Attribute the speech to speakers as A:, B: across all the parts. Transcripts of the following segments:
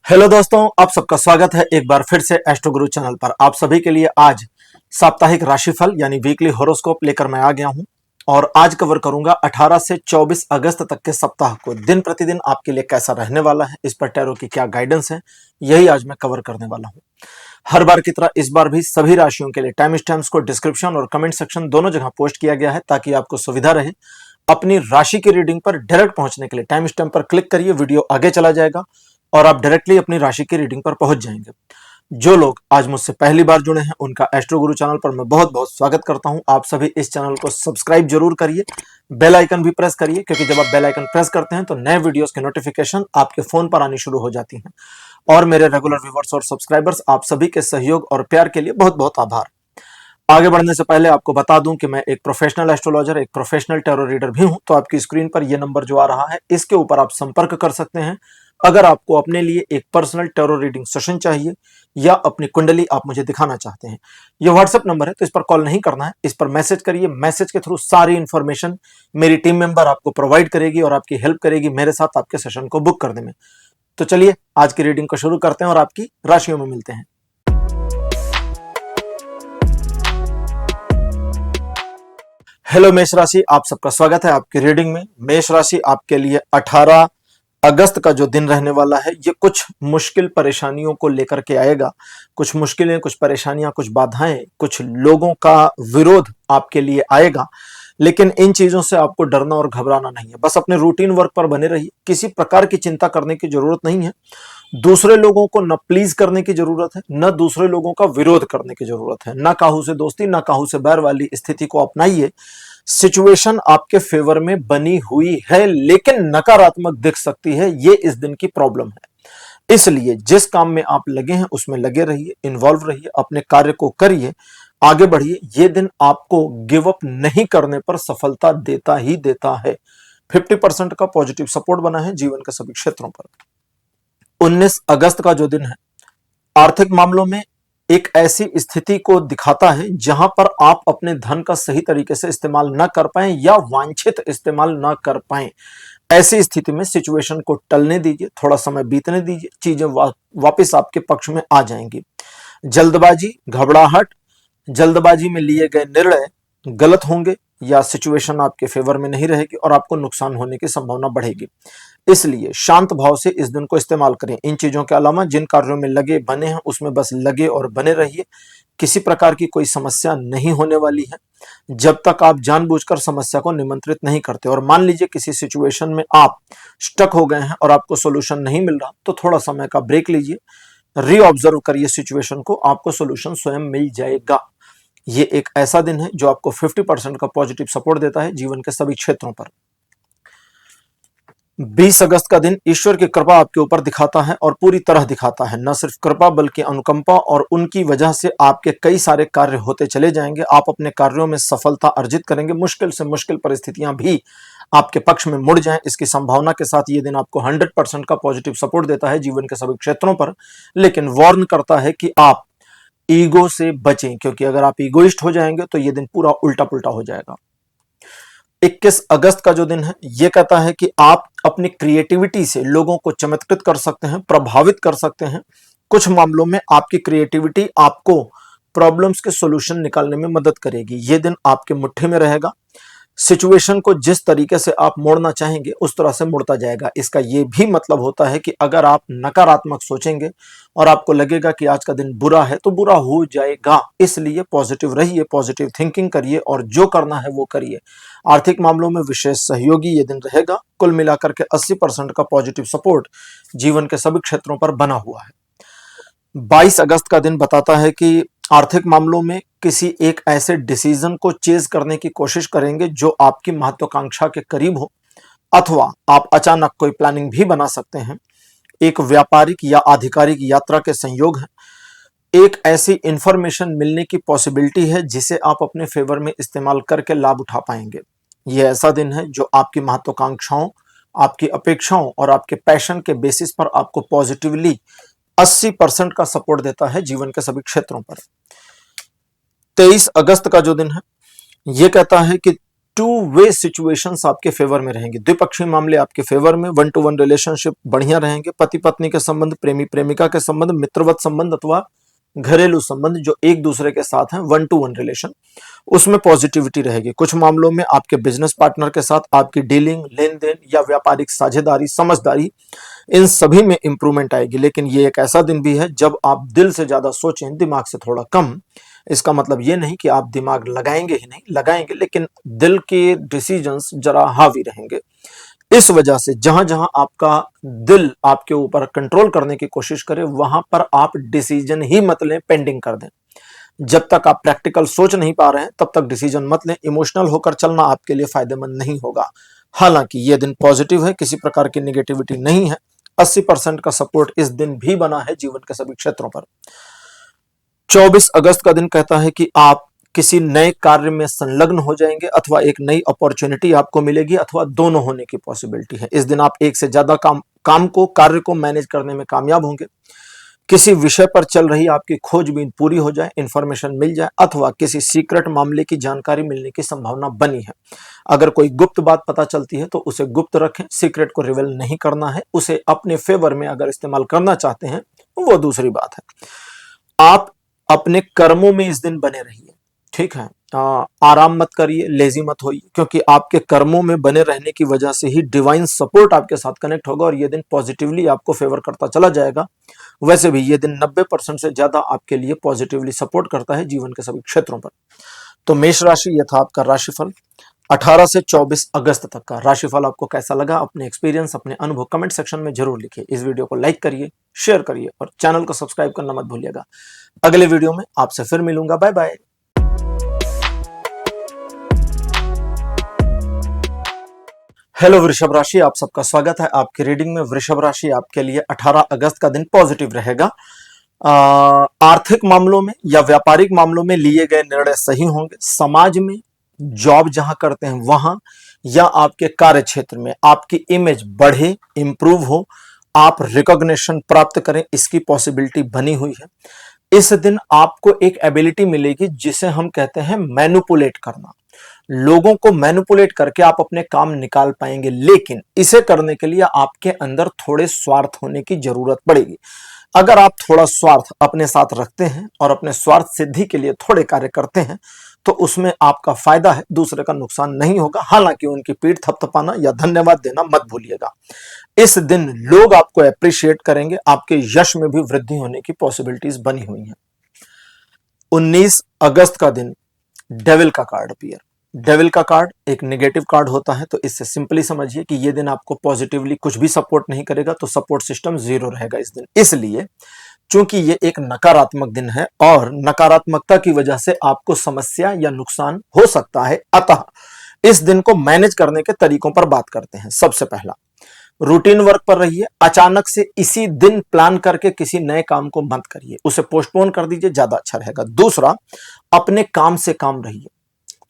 A: Hello दोस्तों, आप सबका स्वागत है एक बार फिर से एस्ट्रो गुरु चैनल पर। आप सभी के लिए आज साप्ताहिक राशिफल यानी वीकली होरोस्कोप लेकर मैं आ गया हूं और आज कवर करूंगा 18 से 24 अगस्त तक के सप्ताह को दिन प्रतिदिन आपके लिए कैसा रहने वाला है, इस पर टैरो की क्या गाइडेंस है, यही आज मैं कवर करने वाला हूं। हर बार की तरह इस बार भी सभी राशियों के लिए टाइम स्टैम्प्स को डिस्क्रिप्शन और कमेंट सेक्शन दोनों जगह पोस्ट किया गया है ताकि आपको सुविधा रहे। अपनी राशि की रीडिंग पर डायरेक्ट पहुंचने के लिए टाइम स्टैम्प पर क्लिक करिए, वीडियो आगे चला जाएगा और आप डायरेक्टली अपनी राशि की रीडिंग पर पहुंच जाएंगे। जो लोग आज मुझसे पहली बार जुड़े हैं उनका एस्ट्रो गुरु चैनल पर मैं बहुत बहुत स्वागत करता हूं। आप सभी इस चैनल को सब्सक्राइब जरूर करिए, बेल आइकन भी प्रेस करिए, क्योंकि जब आप बेल आइकन प्रेस करते हैं तो नए वीडियोस के नोटिफिकेशन आपके फोन पर आनी शुरू हो जाती हैं। और मेरे रेगुलर व्यूवर्स और सब्सक्राइबर्स, आप सभी के सहयोग और प्यार के लिए बहुत बहुत आभार। आगे बढ़ने से पहले आपको बता दूं कि मैं एक प्रोफेशनल एस्ट्रोलॉजर, एक प्रोफेशनल टैरो रीडर भी हूं। तो आपकी स्क्रीन पर यह नंबर जो आ रहा है, इसके ऊपर आप संपर्क कर सकते हैं अगर आपको अपने लिए एक पर्सनल टैरो रीडिंग सेशन चाहिए या अपनी कुंडली आप मुझे दिखाना चाहते हैं। यह व्हाट्सएप नंबर है, तो इस पर कॉल नहीं करना है, इस पर मैसेज करिए। मैसेज के थ्रू सारी इंफॉर्मेशन मेरी टीम मेंबर आपको प्रोवाइड करेगी और आपकी हेल्प करेगी मेरे साथ आपके सेशन को बुक करने में। तो चलिए आज की रीडिंग को शुरू करते हैं और आपकी राशियों में मिलते हैं। हेलो मेष राशि, आप सबका स्वागत है आपकी रीडिंग में। मेष राशि आपके लिए 18 अगस्त का जो दिन रहने वाला है, ये कुछ मुश्किल परेशानियों को लेकर के आएगा। कुछ मुश्किलें, कुछ परेशानियां, कुछ बाधाएं, कुछ लोगों का विरोध आपके लिए आएगा, लेकिन इन चीजों से आपको डरना और घबराना नहीं है। बस अपने रूटीन वर्क पर बने रहिए, किसी प्रकार की चिंता करने की जरूरत नहीं है। दूसरे लोगों को न प्लीज करने की जरूरत है, न दूसरे लोगों का विरोध करने की जरूरत है। न काहू से दोस्ती, न काहू से बैर वाली स्थिति को अपनाइए। सिचुएशन आपके फेवर में बनी हुई है, लेकिन नकारात्मक दिख सकती है, ये इस दिन की प्रॉब्लम है। इसलिए जिस काम में आप लगे हैं उसमें लगे रहिए, इन्वॉल्व रहिए, अपने कार्य को करिए, आगे बढ़िए। ये दिन आपको गिव अप नहीं करने पर सफलता देता ही देता है। 50% का पॉजिटिव सपोर्ट बना है जीवन के सभी क्षेत्रों पर। 19 अगस्त का जो दिन है, आर्थिक मामलों में एक ऐसी स्थिति को दिखाता है जहां पर आप अपने धन का सही तरीके से इस्तेमाल न कर पाए या वांछित इस्तेमाल न कर पाए। ऐसी स्थिति में सिचुएशन को टलने दीजिए, थोड़ा समय बीतने दीजिए, चीजें वापस आपके पक्ष में आ जाएंगी। जल्दबाजी, घबराहट, जल्दबाजी में लिए गए निर्णय गलत होंगे या सिचुएशन आपके फेवर में नहीं रहेगी और आपको नुकसान होने की संभावना बढ़ेगी। इसलिए शांत भाव से इस दिन को इस्तेमाल करें। इन चीजों के अलावा जिन कार्यों में लगे बने हैं उसमें बस लगे और बने रहिए। किसी प्रकार की कोई समस्या नहीं होने वाली है जब तक आप जानबूझकर समस्या को निमंत्रित नहीं करते। और मान लीजिए किसी सिचुएशन में आप स्टक हो गए हैं और आपको सोल्यूशन नहीं मिल रहा, तो थोड़ा समय का ब्रेक लीजिए, रीऑब्जर्व करिए सिचुएशन को, आपको सोल्यूशन स्वयं मिल जाएगा। ये एक ऐसा दिन है जो आपको 50% का पॉजिटिव सपोर्ट देता है जीवन के सभी क्षेत्रों पर। 20 अगस्त का दिन ईश्वर की कृपा आपके ऊपर दिखाता है और पूरी तरह दिखाता है। न सिर्फ कृपा बल्कि अनुकंपा, और उनकी वजह से आपके कई सारे कार्य होते चले जाएंगे। आप अपने कार्यों में सफलता अर्जित करेंगे। मुश्किल से मुश्किल परिस्थितियां भी आपके पक्ष में मुड़ जाएं, इसकी संभावना के साथ ये दिन आपको 100% का पॉजिटिव सपोर्ट देता है जीवन के सभी क्षेत्रों पर। लेकिन वार्न करता है कि आप ईगो से बचें, क्योंकि अगर आप ईगोइस्ट हो जाएंगे तो ये दिन पूरा उल्टा पुल्टा हो जाएगा। 21 अगस्त का जो दिन है, यह कहता है कि आप अपनी क्रिएटिविटी से लोगों को चमत्कृत कर सकते हैं, प्रभावित कर सकते हैं। कुछ मामलों में आपकी क्रिएटिविटी आपको प्रॉब्लम्स के सॉल्यूशन निकालने में मदद करेगी। यह दिन आपके मुट्ठी में रहेगा। सिचुएशन को जिस तरीके से आप मोड़ना चाहेंगे उस तरह से मुड़ता जाएगा। इसका यह भी मतलब होता है कि अगर आप नकारात्मक सोचेंगे और आपको लगेगा कि आज का दिन बुरा है, तो बुरा हो जाएगा। इसलिए पॉजिटिव रहिए, पॉजिटिव थिंकिंग करिए और जो करना है वो करिए। आर्थिक मामलों में विशेष सहयोगी ये दिन रहेगा। कुल मिलाकर के 80% का पॉजिटिव सपोर्ट जीवन के सभी क्षेत्रों पर बना हुआ है। 22 अगस्त का दिन बताता है कि आर्थिक मामलों में किसी एक ऐसे डिसीजन को चेज करने की कोशिश करेंगे जो आपकी महत्वाकांक्षा के करीब हो, अथवा आप अचानक कोई प्लानिंग भी बना सकते हैं। एक व्यापारिक या आधिकारिक यात्रा के संयोग है। एक ऐसी इंफॉर्मेशन मिलने की पॉसिबिलिटी है जिसे आप अपने फेवर में इस्तेमाल करके लाभ उठा पाएंगे। यह ऐसा दिन है जो आपकी महत्वाकांक्षाओं, आपकी अपेक्षाओं और आपके पैशन के बेसिस पर आपको पॉजिटिवली 80% का सपोर्ट देता है जीवन के सभी क्षेत्रों पर। 23 अगस्त का जो दिन है, यह कहता है कि टू वे सिचुएशंस आपके फेवर में रहेंगे, द्विपक्षीय मामले आपके फेवर में, 1-to-1 रिलेशनशिप बढ़िया रहेंगे, पति पत्नी के संबंध, प्रेमी प्रेमिका के संबंध, मित्रवत संबंध अथवा घरेलू संबंध जो एक दूसरे के साथ हैं, 1-to-1 रिलेशन, उसमें पॉजिटिविटी रहेगी। कुछ मामलों में आपके बिजनेस पार्टनर के साथ आपकी डीलिंग, लेन देन या व्यापारिक साझेदारी, समझदारी, इन सभी में इंप्रूवमेंट आएगी। लेकिन ये एक ऐसा दिन भी है जब आप दिल से ज्यादा सोचें, दिमाग से थोड़ा कम। इसका मतलब ये नहीं कि आप दिमाग लगाएंगे ही नहीं, लगाएंगे, लेकिन दिल के डिसीजंस जरा हावी रहेंगे। इस वजह से जहां जहां आपका दिल आपके ऊपर कंट्रोल करने की कोशिश करे, वहां पर आप डिसीजन ही मत लें, पेंडिंग कर दें। जब तक आप प्रैक्टिकल सोच नहीं पा रहे हैं तब तक डिसीजन मत लें। इमोशनल होकर चलना आपके लिए फायदेमंद नहीं होगा। हालांकि यह दिन पॉजिटिव है, किसी प्रकार की नेगेटिविटी नहीं है। 80% का सपोर्ट इस दिन भी बना है जीवन के सभी क्षेत्रों पर। 24 अगस्त का दिन कहता है कि आप किसी नए कार्य में संलग्न हो जाएंगे अथवा एक नई अपॉर्चुनिटी आपको मिलेगी अथवा दोनों होने की पॉसिबिलिटी है। इस दिन आप एक से ज्यादा कार्य को मैनेज करने में कामयाब होंगे। किसी विषय पर चल रही आपकी खोजबीन पूरी हो जाए, इंफॉर्मेशन मिल जाए अथवा किसी सीक्रेट मामले की जानकारी मिलने की संभावना बनी है। अगर कोई गुप्त बात पता चलती है तो उसे गुप्त रखें, सीक्रेट को रिवील नहीं करना है। उसे अपने फेवर में अगर इस्तेमाल करना चाहते हैं वो दूसरी बात है। आप अपने कर्मों में इस दिन बने रहिए, ठीक है। आराम मत करिए, लेजी मत होइए, क्योंकि आपके कर्मों में बने रहने की वजह से ही डिवाइन सपोर्ट आपके साथ कनेक्ट होगा और ये दिन पॉजिटिवली आपको फेवर करता चला जाएगा। वैसे भी ये दिन 90% से ज्यादा आपके लिए पॉजिटिवली सपोर्ट करता है जीवन के सभी क्षेत्रों पर। तो मेष राशि, ये था आपका राशिफल 18 से 24 अगस्त तक का। राशिफल आपको कैसा लगा? अपने एक्सपीरियंस, अपने अनुभव कमेंट सेक्शन में जरूर लिखिए। इस वीडियो को लाइक करिए, शेयर करिए और चैनल को सब्सक्राइब करना मत भूलिएगा। अगले वीडियो में आपसे फिर मिलूंगा। Bye bye. हेलो वृषभ राशि, आप सबका स्वागत है आपकी रीडिंग में। वृषभ राशि आपके लिए 18 अगस्त का दिन पॉजिटिव रहेगा। आर्थिक मामलों में या व्यापारिक मामलों में लिए गए निर्णय सही होंगे। समाज में, जॉब जहां करते हैं वहां, या आपके कार्य क्षेत्र में आपकी इमेज बढ़े, इंप्रूव हो, आप रिकॉग्निशन प्राप्त करें, इसकी पॉसिबिलिटी बनी हुई है। इस दिन आपको एक एबिलिटी मिलेगी जिसे हम कहते हैं मैनिपुलेट करना। लोगों को मैनिपुलेट करके आप अपने काम निकाल पाएंगे, लेकिन इसे करने के लिए आपके अंदर थोड़े स्वार्थ होने की जरूरत पड़ेगी। अगर आप थोड़ा स्वार्थ अपने साथ रखते हैं और अपने स्वार्थ सिद्धि के लिए थोड़े कार्य करते हैं तो उसमें आपका फायदा है, दूसरे का नुकसान नहीं होगा। हालांकि उनकी पीठ थपथपाना या धन्यवाद देना मत भूलिएगा। इस दिन लोग आपको अप्रिशिएट करेंगे, आपके यश में भी वृद्धि होने की पॉसिबिलिटीज बनी हुई हैं। 19 अगस्त का दिन डेविल का कार्ड अपीयर। डेविल का कार्ड एक नेगेटिव कार्ड होता है, तो इससे सिंपली समझिए कि ये दिन आपको पॉजिटिवली कुछ भी सपोर्ट नहीं करेगा, तो सपोर्ट सिस्टम जीरो रहेगा इस दिन। इसलिए चूंकि ये एक नकारात्मक दिन है और नकारात्मकता की वजह से आपको समस्या या नुकसान हो सकता है, अतः इस दिन को मैनेज करने के तरीकों पर बात करते हैं। सबसे पहला, रूटीन वर्क पर रहिए। अचानक से इसी दिन प्लान करके किसी नए काम को मत करिए, उसे पोस्टपोन कर दीजिए, ज्यादा अच्छा रहेगा। दूसरा, अपने काम से काम रहिए,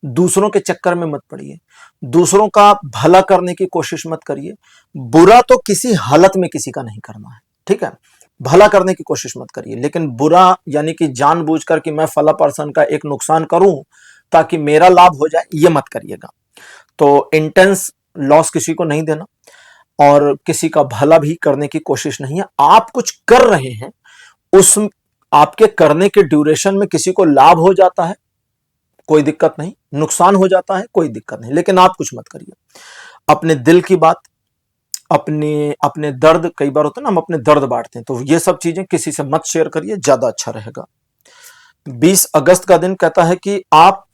A: दूसरों के चक्कर में मत पड़िए, दूसरों का भला करने की कोशिश मत करिए। बुरा तो किसी हालत में किसी का नहीं करना है, ठीक है। भला करने की कोशिश मत करिए, लेकिन बुरा यानी कि जानबूझकर कि मैं फला पर्सन का एक नुकसान करूं ताकि मेरा लाभ हो जाए, ये मत करिएगा। तो इंटेंस लॉस किसी को नहीं देना और किसी का भला भी करने की कोशिश नहीं है। आप कुछ कर रहे हैं, उस आपके करने के ड्यूरेशन में किसी को लाभ हो जाता है, कोई दिक्कत नहीं, नुकसान हो जाता है, कोई दिक्कत नहीं, लेकिन आप कुछ मत करिए। अपने दिल की बात, अपने दर्द, कई बार होता है ना हम अपने दर्द बांटते हैं, तो ये सब चीजें किसी से मत शेयर करिए, ज्यादा अच्छा रहेगा। 20 अगस्त का दिन कहता है कि आप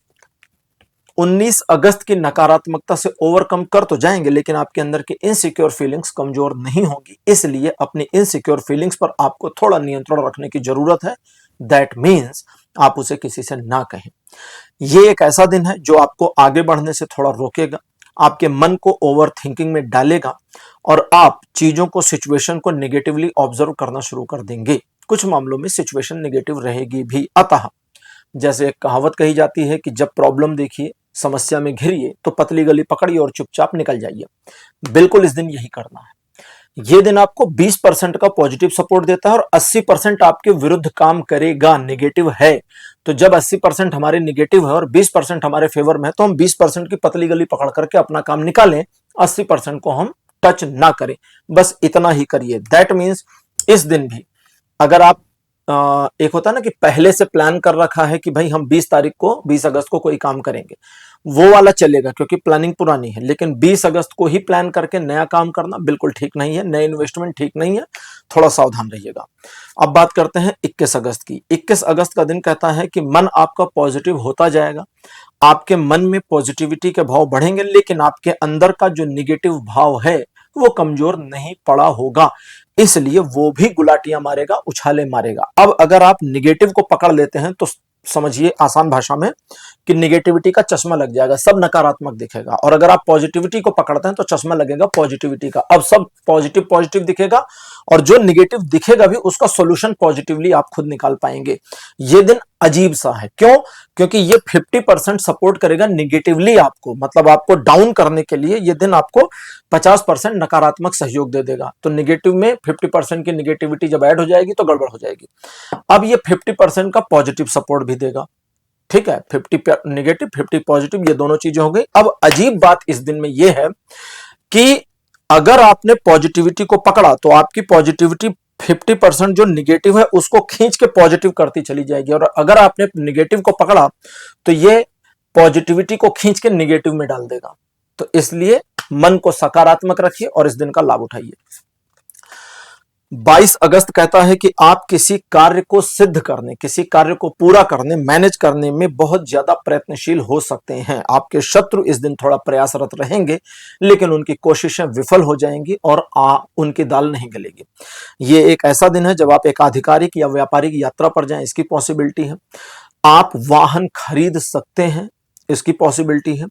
A: 19 अगस्त की नकारात्मकता से ओवरकम कर तो जाएंगे, लेकिन आपके अंदर की इनसिक्योर फीलिंग्स कमजोर नहीं होगी। इसलिए अपनी इनसिक्योर फीलिंग्स पर आपको थोड़ा नियंत्रण रखने की जरूरत है। दैट मीन्स आप उसे किसी से ना कहें। ये एक ऐसा दिन है जो आपको आगे बढ़ने से थोड़ा रोकेगा, आपके मन को ओवर थिंकिंग में डालेगा और आप चीजों को, सिचुएशन को नेगेटिवली ऑब्जर्व करना शुरू कर देंगे। कुछ मामलों में सिचुएशन नेगेटिव रहेगी भी। अतः जैसे एक कहावत कही जाती है कि जब प्रॉब्लम देखिए, समस्या में घिरिए, तो पतली गली पकड़िए और चुपचाप निकल जाइए। बिल्कुल इस दिन यही करना है। ये दिन आपको 20% का पॉजिटिव सपोर्ट देता है और 80% आपके विरुद्ध काम करेगा, नेगेटिव है। तो जब 80% हमारे नेगेटिव है और 20% हमारे फेवर में है, तो हम 20% की पतली गली पकड़ करके अपना काम निकालें, 80% को हम टच ना करें। बस इतना ही करिए। दैट मीन्स इस दिन भी अगर आप एक होता है ना कि पहले से प्लान कर रखा है कि भाई हम 20 तारीख को 20 अगस्त को कोई काम करेंगे, वो वाला चलेगा क्योंकि प्लानिंग पुरानी है। लेकिन 20 अगस्त को ही प्लान करके नया काम करना बिल्कुल ठीक नहीं है, नए इन्वेस्टमेंट ठीक नहीं है, थोड़ा सावधान रहिएगा। अब बात करते हैं 21 अगस्त की। 21 अगस्त का दिन कहता है कि मन आपका पॉजिटिव होता जाएगा, आपके मन में पॉजिटिविटी के भाव बढ़ेंगे, लेकिन आपके अंदर का जो निगेटिव भाव है वो कमजोर नहीं पड़ा होगा, इसलिए वो भी गुलाटियां मारेगा, उछाले मारेगा। अब अगर आप निगेटिव को पकड़ लेते हैं तो समझिए आसान भाषा में कि निगेटिविटी का चश्मा लग जाएगा, सब नकारात्मक दिखेगा। और अगर आप पॉजिटिविटी को पकड़ते हैं तो चश्मा लगेगा पॉजिटिविटी का, अब सब पॉजिटिव पॉजिटिव दिखेगा और जो निगेटिव दिखेगा भी उसका सॉल्यूशन पॉजिटिवली आप खुद निकाल पाएंगे। ये दिन अजीब सा है, क्यों? क्योंकि ये 50% सपोर्ट करेगा निगेटिवली आपको, मतलब आपको डाउन करने के लिए ये दिन आपको 50% नकारात्मक सहयोग दे देगा। तो निगेटिव में 50% की निगेटिविटी जब ऐड हो जाएगी तो गड़बड़ हो जाएगी। अब ये 50% का पॉजिटिव सपोर्ट भी देगा, ठीक है। 50 निगेटिव 50 पॉजिटिव, ये दोनों चीजें हो गई। अब अजीब बात इस दिन में यह है कि अगर आपने पॉजिटिविटी को पकड़ा तो आपकी पॉजिटिविटी 50% जो निगेटिव है उसको खींच के पॉजिटिव करती चली जाएगी, और अगर आपने निगेटिव को पकड़ा तो ये पॉजिटिविटी को खींच के निगेटिव में डाल देगा। तो इसलिए मन को सकारात्मक रखिए और इस दिन का लाभ उठाइए। 22 अगस्त कहता है कि आप किसी कार्य को सिद्ध करने, किसी कार्य को पूरा करने, मैनेज करने में बहुत ज्यादा प्रयत्नशील हो सकते हैं। आपके शत्रु इस दिन थोड़ा प्रयासरत रहेंगे, लेकिन उनकी कोशिशें विफल हो जाएंगी और उनकी दाल नहीं गलेगी। ये एक ऐसा दिन है जब आप एक आधिकारिक या व्यापारिक यात्रा पर जाएं, इसकी पॉसिबिलिटी है। आप वाहन खरीद सकते हैं, इसकी पॉसिबिलिटी है।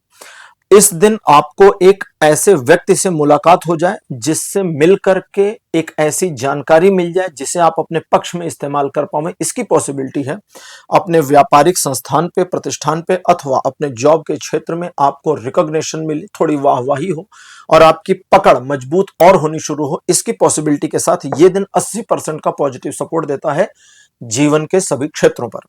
A: इस दिन आपको एक ऐसे व्यक्ति से मुलाकात हो जाए जिससे मिलकर के एक ऐसी जानकारी मिल जाए जिसे आप अपने पक्ष में इस्तेमाल कर पाएं, इसकी पॉसिबिलिटी है। अपने व्यापारिक संस्थान पे, प्रतिष्ठान पे अथवा अपने जॉब के क्षेत्र में आपको रिकॉग्निशन मिले, थोड़ी वाहवाही हो और आपकी पकड़ मजबूत और होनी शुरू हो, इसकी पॉसिबिलिटी के साथ ये दिन 80% का पॉजिटिव सपोर्ट देता है जीवन के सभी क्षेत्रों पर।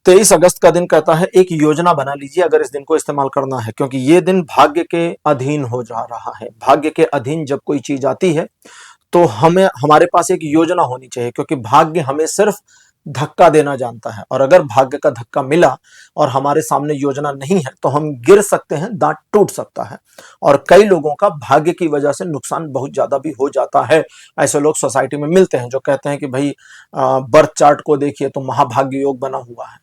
A: 23 अगस्त का दिन कहता है एक योजना बना लीजिए अगर इस दिन को इस्तेमाल करना है, क्योंकि ये दिन भाग्य के अधीन हो जा रहा है। भाग्य के अधीन जब कोई चीज आती है तो हमें हमारे पास एक योजना होनी चाहिए, क्योंकि भाग्य हमें सिर्फ धक्का देना जानता है, और अगर भाग्य का धक्का मिला और हमारे सामने योजना नहीं है तो हम गिर सकते हैं, दांत टूट सकता है। और कई लोगों का भाग्य की वजह से नुकसान बहुत ज्यादा भी हो जाता है। ऐसे लोग सोसाइटी में मिलते हैं जो कहते हैं कि भाई बर्थ चार्ट को देखिए तो महाभाग्य योग बना हुआ है,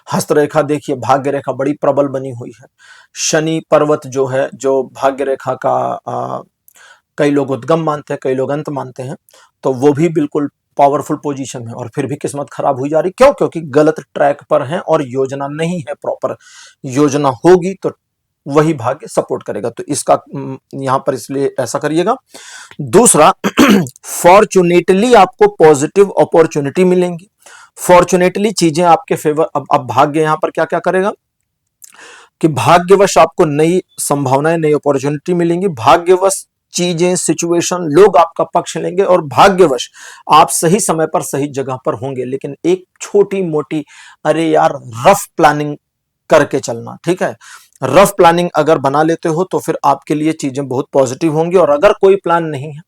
A: हस्तरेखा देखिए भाग्य रेखा बड़ी प्रबल बनी हुई है, शनि पर्वत जो है, जो भाग्य रेखा का कई लोग उद्गम मानते हैं, कई लोग अंत मानते हैं, तो वो भी बिल्कुल पावरफुल पोजीशन है और फिर भी किस्मत खराब हुई जा रही। क्यों? क्योंकि गलत ट्रैक पर है और योजना नहीं है प्रॉपर। योजना होगी तो वही भाग्य सपोर्ट करेगा। तो इसका यहां पर इसलिए ऐसा करिएगा। दूसरा, फॉर्चुनेटली आपको पॉजिटिव अपॉर्चुनिटी मिलेंगी, फॉर्चुनेटली चीजें आपके फेवर। अब भाग्य यहां पर क्या क्या करेगा कि भाग्यवश आपको नई संभावनाएं, नई अपॉर्चुनिटी मिलेंगी, भाग्यवश चीजें, सिचुएशन, लोग आपका पक्ष लेंगे और भाग्यवश आप सही समय पर सही जगह पर होंगे। लेकिन एक छोटी मोटी, अरे यार, रफ प्लानिंग करके चलना, ठीक है। रफ प्लानिंग अगर बना लेते हो तो फिर आपके लिए चीजें बहुत पॉजिटिव होंगी। और अगर कोई प्लान नहीं है,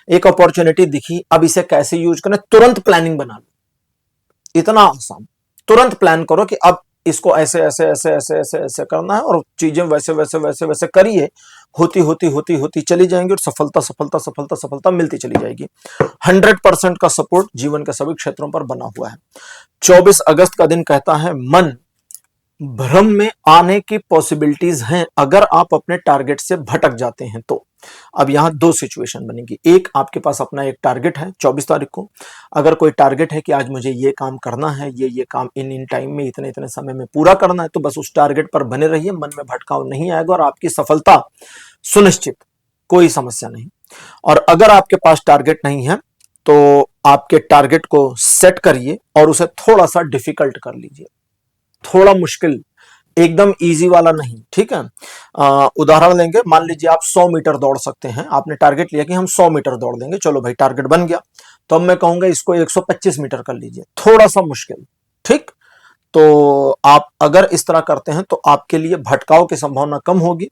A: एक अपॉर्चुनिटी दिखी, अब इसे कैसे यूज करें, तुरंत प्लानिंग बना लो। इतना आसान, तुरंत प्लान करो कि अब इसको ऐसे ऐसे ऐसे ऐसे ऐसे ऐसे करना है और चीजें वैसे वैसे वैसे वैसे करिए। होती होती होती होती चली जाएंगी और सफलता सफलता सफलता सफलता मिलती चली जाएगी। 100% का सपोर्ट जीवन के सभी क्षेत्रों पर बना हुआ है। 24 अगस्त का दिन कहता है मन भ्रम में आने की पॉसिबिलिटीज हैं अगर आप अपने टारगेट से भटक जाते हैं तो। अब यहां दो सिचुएशन बनेगी। एक, आपके पास अपना एक टारगेट है 24 तारीख को, अगर कोई टारगेट है कि आज मुझे ये काम करना है, ये काम इन टाइम में, इतने इतने समय में पूरा करना है, तो बस उस टारगेट पर बने रहिए, मन में भटकाव नहीं आएगा और आपकी सफलता सुनिश्चित, कोई समस्या नहीं। और अगर आपके पास टारगेट नहीं है तो आपके टारगेट को सेट करिए और उसे थोड़ा सा डिफिकल्ट कर लीजिए, थोड़ा मुश्किल एकदम इजी वाला नहीं, ठीक है। उदाहरण लेंगे, मान लीजिए आप 100 मीटर दौड़ सकते हैं, आपने टारगेट लिया कि हम 100 मीटर दौड़ देंगे, चलो भाई टारगेट बन गया, तो अब मैं कहूंगा इसको 125 मीटर कर लीजिए, थोड़ा सा मुश्किल, ठीक। तो आप अगर इस तरह करते हैं तो आपके लिए भटकाव की संभावना कम होगी,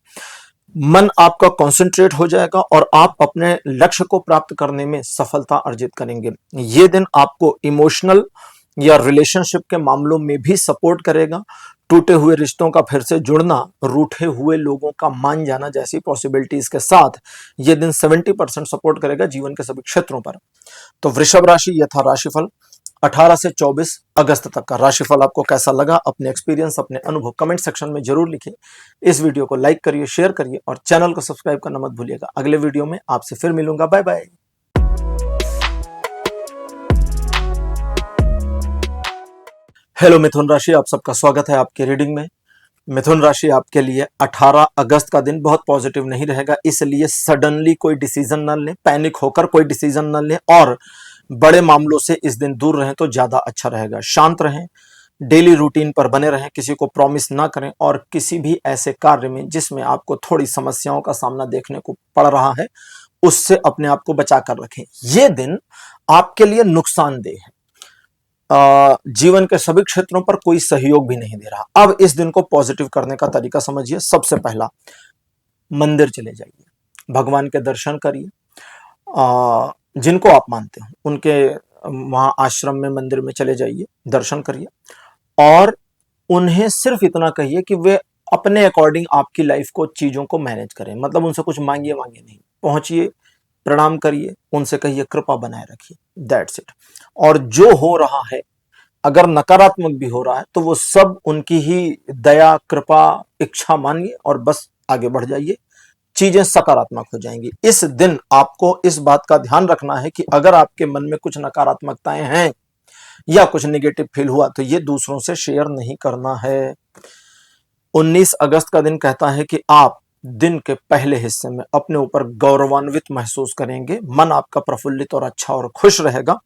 A: मन आपका कंसंट्रेट हो जाएगा और आप अपने लक्ष्य को प्राप्त करने में सफलता अर्जित करेंगे। ये दिन आपको इमोशनल या रिलेशनशिप के मामलों में भी सपोर्ट करेगा। टूटे हुए रिश्तों का फिर से जुड़ना, रूठे हुए लोगों का मान जाना जैसी पॉसिबिलिटीज के साथ यह दिन 70% सपोर्ट करेगा जीवन के सभी क्षेत्रों पर। तो वृषभ राशि, यह था राशिफल 18 से 24 अगस्त तक का। राशिफल आपको कैसा लगा, अपने एक्सपीरियंस, अपने अनुभव कमेंट सेक्शन में जरूर लिखिए। इस वीडियो को लाइक करिए, शेयर करिए और चैनल को सब्सक्राइब करना मत भूलिएगा। अगले वीडियो में आपसे फिर मिलूंगा। Bye bye. हेलो मिथुन राशि, आप सबका स्वागत है आपकी रीडिंग में। मिथुन राशि आपके लिए 18 अगस्त का दिन बहुत पॉजिटिव नहीं रहेगा, इसलिए सडनली कोई डिसीजन न लें, पैनिक होकर कोई डिसीजन न लें और बड़े मामलों से इस दिन दूर रहें तो ज्यादा अच्छा रहेगा। शांत रहें, डेली रूटीन पर बने रहें, किसी को प्रॉमिस ना करें और किसी भी ऐसे कार्य में जिसमें आपको थोड़ी समस्याओं का सामना देखने को पड़ रहा है उससे अपने आप को बचा कर रखें। यह दिन आपके लिए नुकसानदेह है, जीवन के सभी क्षेत्रों पर कोई सहयोग भी नहीं दे रहा। अब इस दिन को पॉजिटिव करने का तरीका समझिए। सबसे पहला, मंदिर चले जाइए, भगवान के दर्शन करिए, जिनको आप मानते हो उनके वहां आश्रम में, मंदिर में चले जाइए, दर्शन करिए और उन्हें सिर्फ इतना कहिए कि वे अपने अकॉर्डिंग आपकी लाइफ को, चीजों को मैनेज करें। मतलब उनसे कुछ मांगिए नहीं, पहुंचिए, प्रणाम करिए, उनसे कहिए कृपा बनाए रखिए, दैट्स इट। और जो हो रहा है, अगर नकारात्मक भी हो रहा है तो वो सब उनकी ही दया, कृपा, इच्छा मानिए और बस आगे बढ़ जाइए, चीजें सकारात्मक हो जाएंगी। इस दिन आपको इस बात का ध्यान रखना है कि अगर आपके मन में कुछ नकारात्मकताएं हैं या कुछ नेगेटिव फील हुआ तो ये दूसरों से शेयर नहीं करना है। 19 अगस्त का दिन कहता है कि आप दिन के पहले हिस्से में अपने ऊपर गौरवान्वित महसूस करेंगे, मन आपका प्रफुल्लित और अच्छा और खुश रहेगा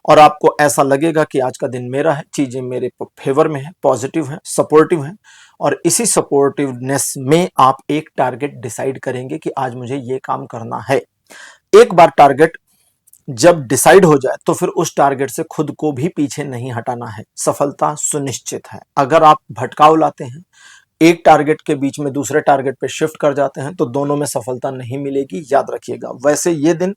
A: और आपको ऐसा लगेगा कि आज का दिन मेरा है, चीजें मेरे फेवर में है, पॉजिटिव है, सपोर्टिव है। और इसी सपोर्टिवनेस में आप एक टारगेट डिसाइड करेंगे कि आज मुझे ये काम करना है। एक बार टारगेट जब डिसाइड हो जाए तो फिर उस टारगेट से खुद को भी पीछे नहीं हटाना है, सफलता सुनिश्चित है। अगर आप भटकाव लाते हैं, एक टारगेट के बीच में दूसरे टारगेट पे शिफ्ट कर जाते हैं तो दोनों में सफलता नहीं मिलेगी, याद रखिएगा। वैसे ये दिन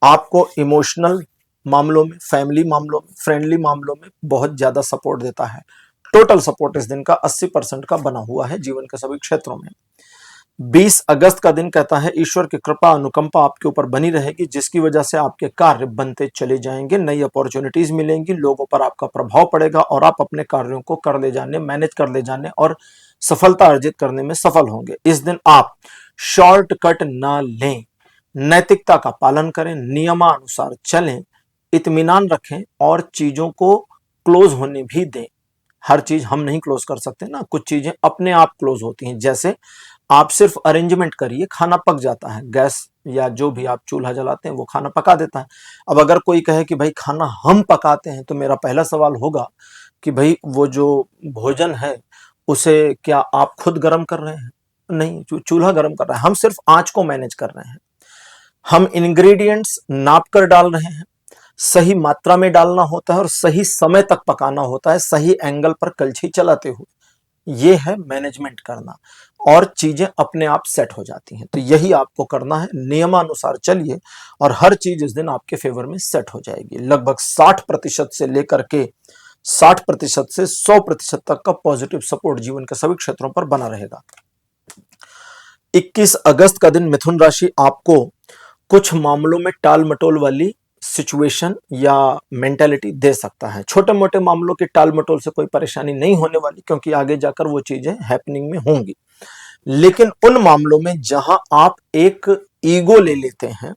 A: आपको इमोशनल मामलों में, फैमिली मामलों में, फ्रेंडली मामलों में बहुत ज्यादा सपोर्ट देता है। टोटल सपोर्ट इस दिन का 80% का बना हुआ है जीवन के सभी क्षेत्रों में। 20 अगस्त का दिन कहता है ईश्वर की कृपा, अनुकंपा आपके ऊपर बनी रहेगी, जिसकी वजह से आपके कार्य बनते चले जाएंगे, नई अपॉर्चुनिटीज मिलेंगी, लोगों पर आपका प्रभाव पड़ेगा और आप अपने कार्यों को कर ले जाने, मैनेज कर ले जाने और सफलता अर्जित करने में सफल होंगे। इस दिन आप शॉर्टकट ना लें, नैतिकता का पालन करें, नियमानुसार चलें, इत्मीनान रखें और चीजों को क्लोज होने भी दें। हर चीज हम नहीं क्लोज कर सकते ना, कुछ चीजें अपने आप क्लोज होती हैं। जैसे आप सिर्फ अरेंजमेंट करिए, खाना पक जाता है, गैस या जो भी आप चूल्हा जलाते हैं वो खाना पका देता है। अब अगर कोई कहे कि भाई खाना हम पकाते हैं तो मेरा पहला सवाल होगा कि भाई वो जो भोजन है उसे क्या आप खुद गर्म कर रहे हैं? नहीं, चूल्हा गर्म कर रहा है, हम सिर्फ आंच को मैनेज कर रहे हैं। हम इंग्रेडिएंट्स नाप कर डाल रहे हैं, सही मात्रा में डालना होता है और सही समय तक पकाना होता है, सही एंगल पर कलछी चलाते हुए। ये है मैनेजमेंट करना और चीजें अपने आप सेट हो जाती हैं। तो यही आपको करना है, नियमानुसार चलिए और हर चीज इस दिन आपके फेवर में सेट हो जाएगी। लगभग 60% से लेकर के 60% से 100% तक का पॉजिटिव सपोर्ट जीवन के सभी क्षेत्रों पर बना रहेगा। 21 अगस्त का दिन मिथुन राशि आपको कुछ मामलों में टाल मटोल वाली सिचुएशन या मेंटेलिटी दे सकता है। छोटे मोटे मामलों के टाल मटोल से कोई परेशानी नहीं होने वाली, क्योंकि आगे जाकर वो चीजें हैपनिंग में होंगी। लेकिन उन मामलों में जहां आप एक ईगो ले लेते हैं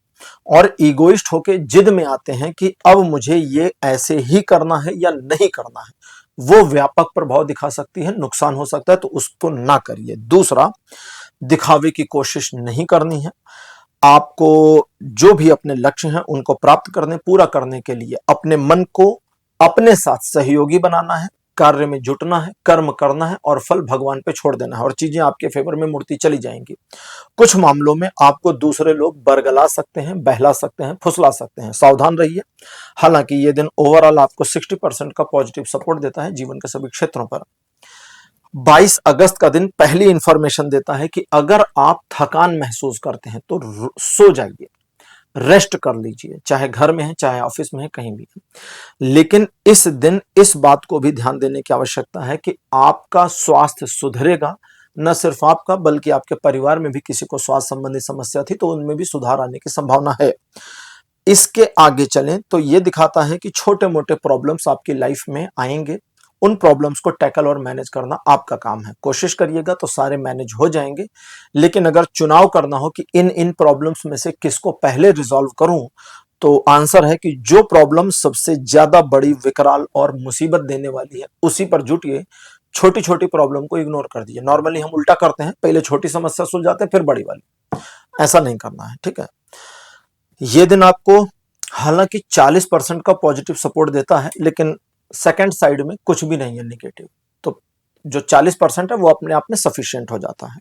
A: और ईगोइस्ट होके जिद में आते हैं कि अब मुझे ये ऐसे ही करना है या नहीं करना है, वो व्यापक प्रभाव दिखा सकती है, नुकसान हो सकता है, तो उसको ना करिए। दूसरा, दिखावे की कोशिश नहीं करनी है। आपको जो भी अपने लक्ष्य हैं उनको प्राप्त करने, पूरा करने के लिए अपने मन को अपने साथ सहयोगी बनाना है, कार्य में जुटना है, कर्म करना है और फल भगवान पे छोड़ देना है और चीजें आपके फेवर में मुड़ती चली जाएंगी। कुछ मामलों में आपको दूसरे लोग बरगला सकते हैं, बहला सकते हैं, फुसला सकते हैं, सावधान रहिए। हालांकि ये दिन ओवरऑल आपको 60% का पॉजिटिव सपोर्ट देता है जीवन के सभी क्षेत्रों पर। 22 अगस्त का दिन पहली इंफॉर्मेशन देता है कि अगर आप थकान महसूस करते हैं तो सो जाइए, रेस्ट कर लीजिए, चाहे घर में है, चाहे ऑफिस में है, कहीं भी है। लेकिन इस दिन इस बात को भी ध्यान देने की आवश्यकता है कि आपका स्वास्थ्य सुधरेगा, न सिर्फ आपका बल्कि आपके परिवार में भी किसी को स्वास्थ्य संबंधी समस्या थी तो उनमें भी सुधार आने की संभावना है। इसके आगे चलें तो यह दिखाता है कि छोटे मोटे प्रॉब्लम्स आपकी लाइफ में आएंगे, उन प्रॉब्लम्स को टैकल और मैनेज करना आपका काम है। कोशिश करिएगा तो सारे मैनेज हो जाएंगे। लेकिन अगर चुनाव करना हो कि इन प्रॉब्लम्स में से किसको पहले रिजॉल्व करूं, तो आंसर है कि जो प्रॉब्लम सबसे ज्यादा बड़ी, विकराल और मुसीबत देने वाली है उसी पर जुटिए। छोटी छोटी प्रॉब्लम को इग्नोर कर दीजिए। नॉर्मली हम उल्टा करते हैं, पहले छोटी समस्या सुलझाते हैं फिर बड़ी वाली। ऐसा नहीं करना है, ठीक है। ये दिन आपको हालांकि 40% का पॉजिटिव सपोर्ट देता है, लेकिन सेकंड साइड में कुछ भी नहीं है नेगेटिव। तो जो 40% है वो अपने आप में सफिशिएंट हो जाता है।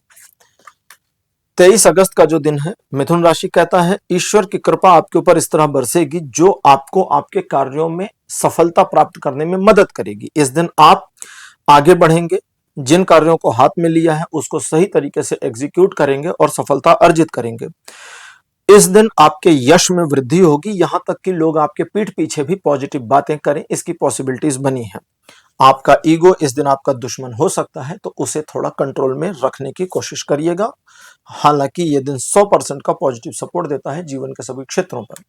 A: 23 अगस्त का जो दिन है, मिथुन राशि कहता है ईश्वर की कृपा आपके ऊपर इस तरह बरसेगी जो आपको आपके कार्यों में सफलता प्राप्त करने में मदद करेगी। इस दिन आप आगे बढ़ेंगे, जिन कार्यों को हाथ में लिया है उसको सही तरीके से एग्जीक्यूट करेंगे और सफलता अर्जित करेंगे। इस दिन आपके यश में वृद्धि होगी, यहां तक कि लोग आपके पीठ पीछे भी पॉजिटिव बातें करें, इसकी पॉसिबिलिटीज बनी है। आपका ईगो इस दिन आपका दुश्मन हो सकता है, तो उसे थोड़ा कंट्रोल में रखने की कोशिश करिएगा। हालांकि यह दिन 100% का पॉजिटिव सपोर्ट देता है जीवन के सभी क्षेत्रों पर।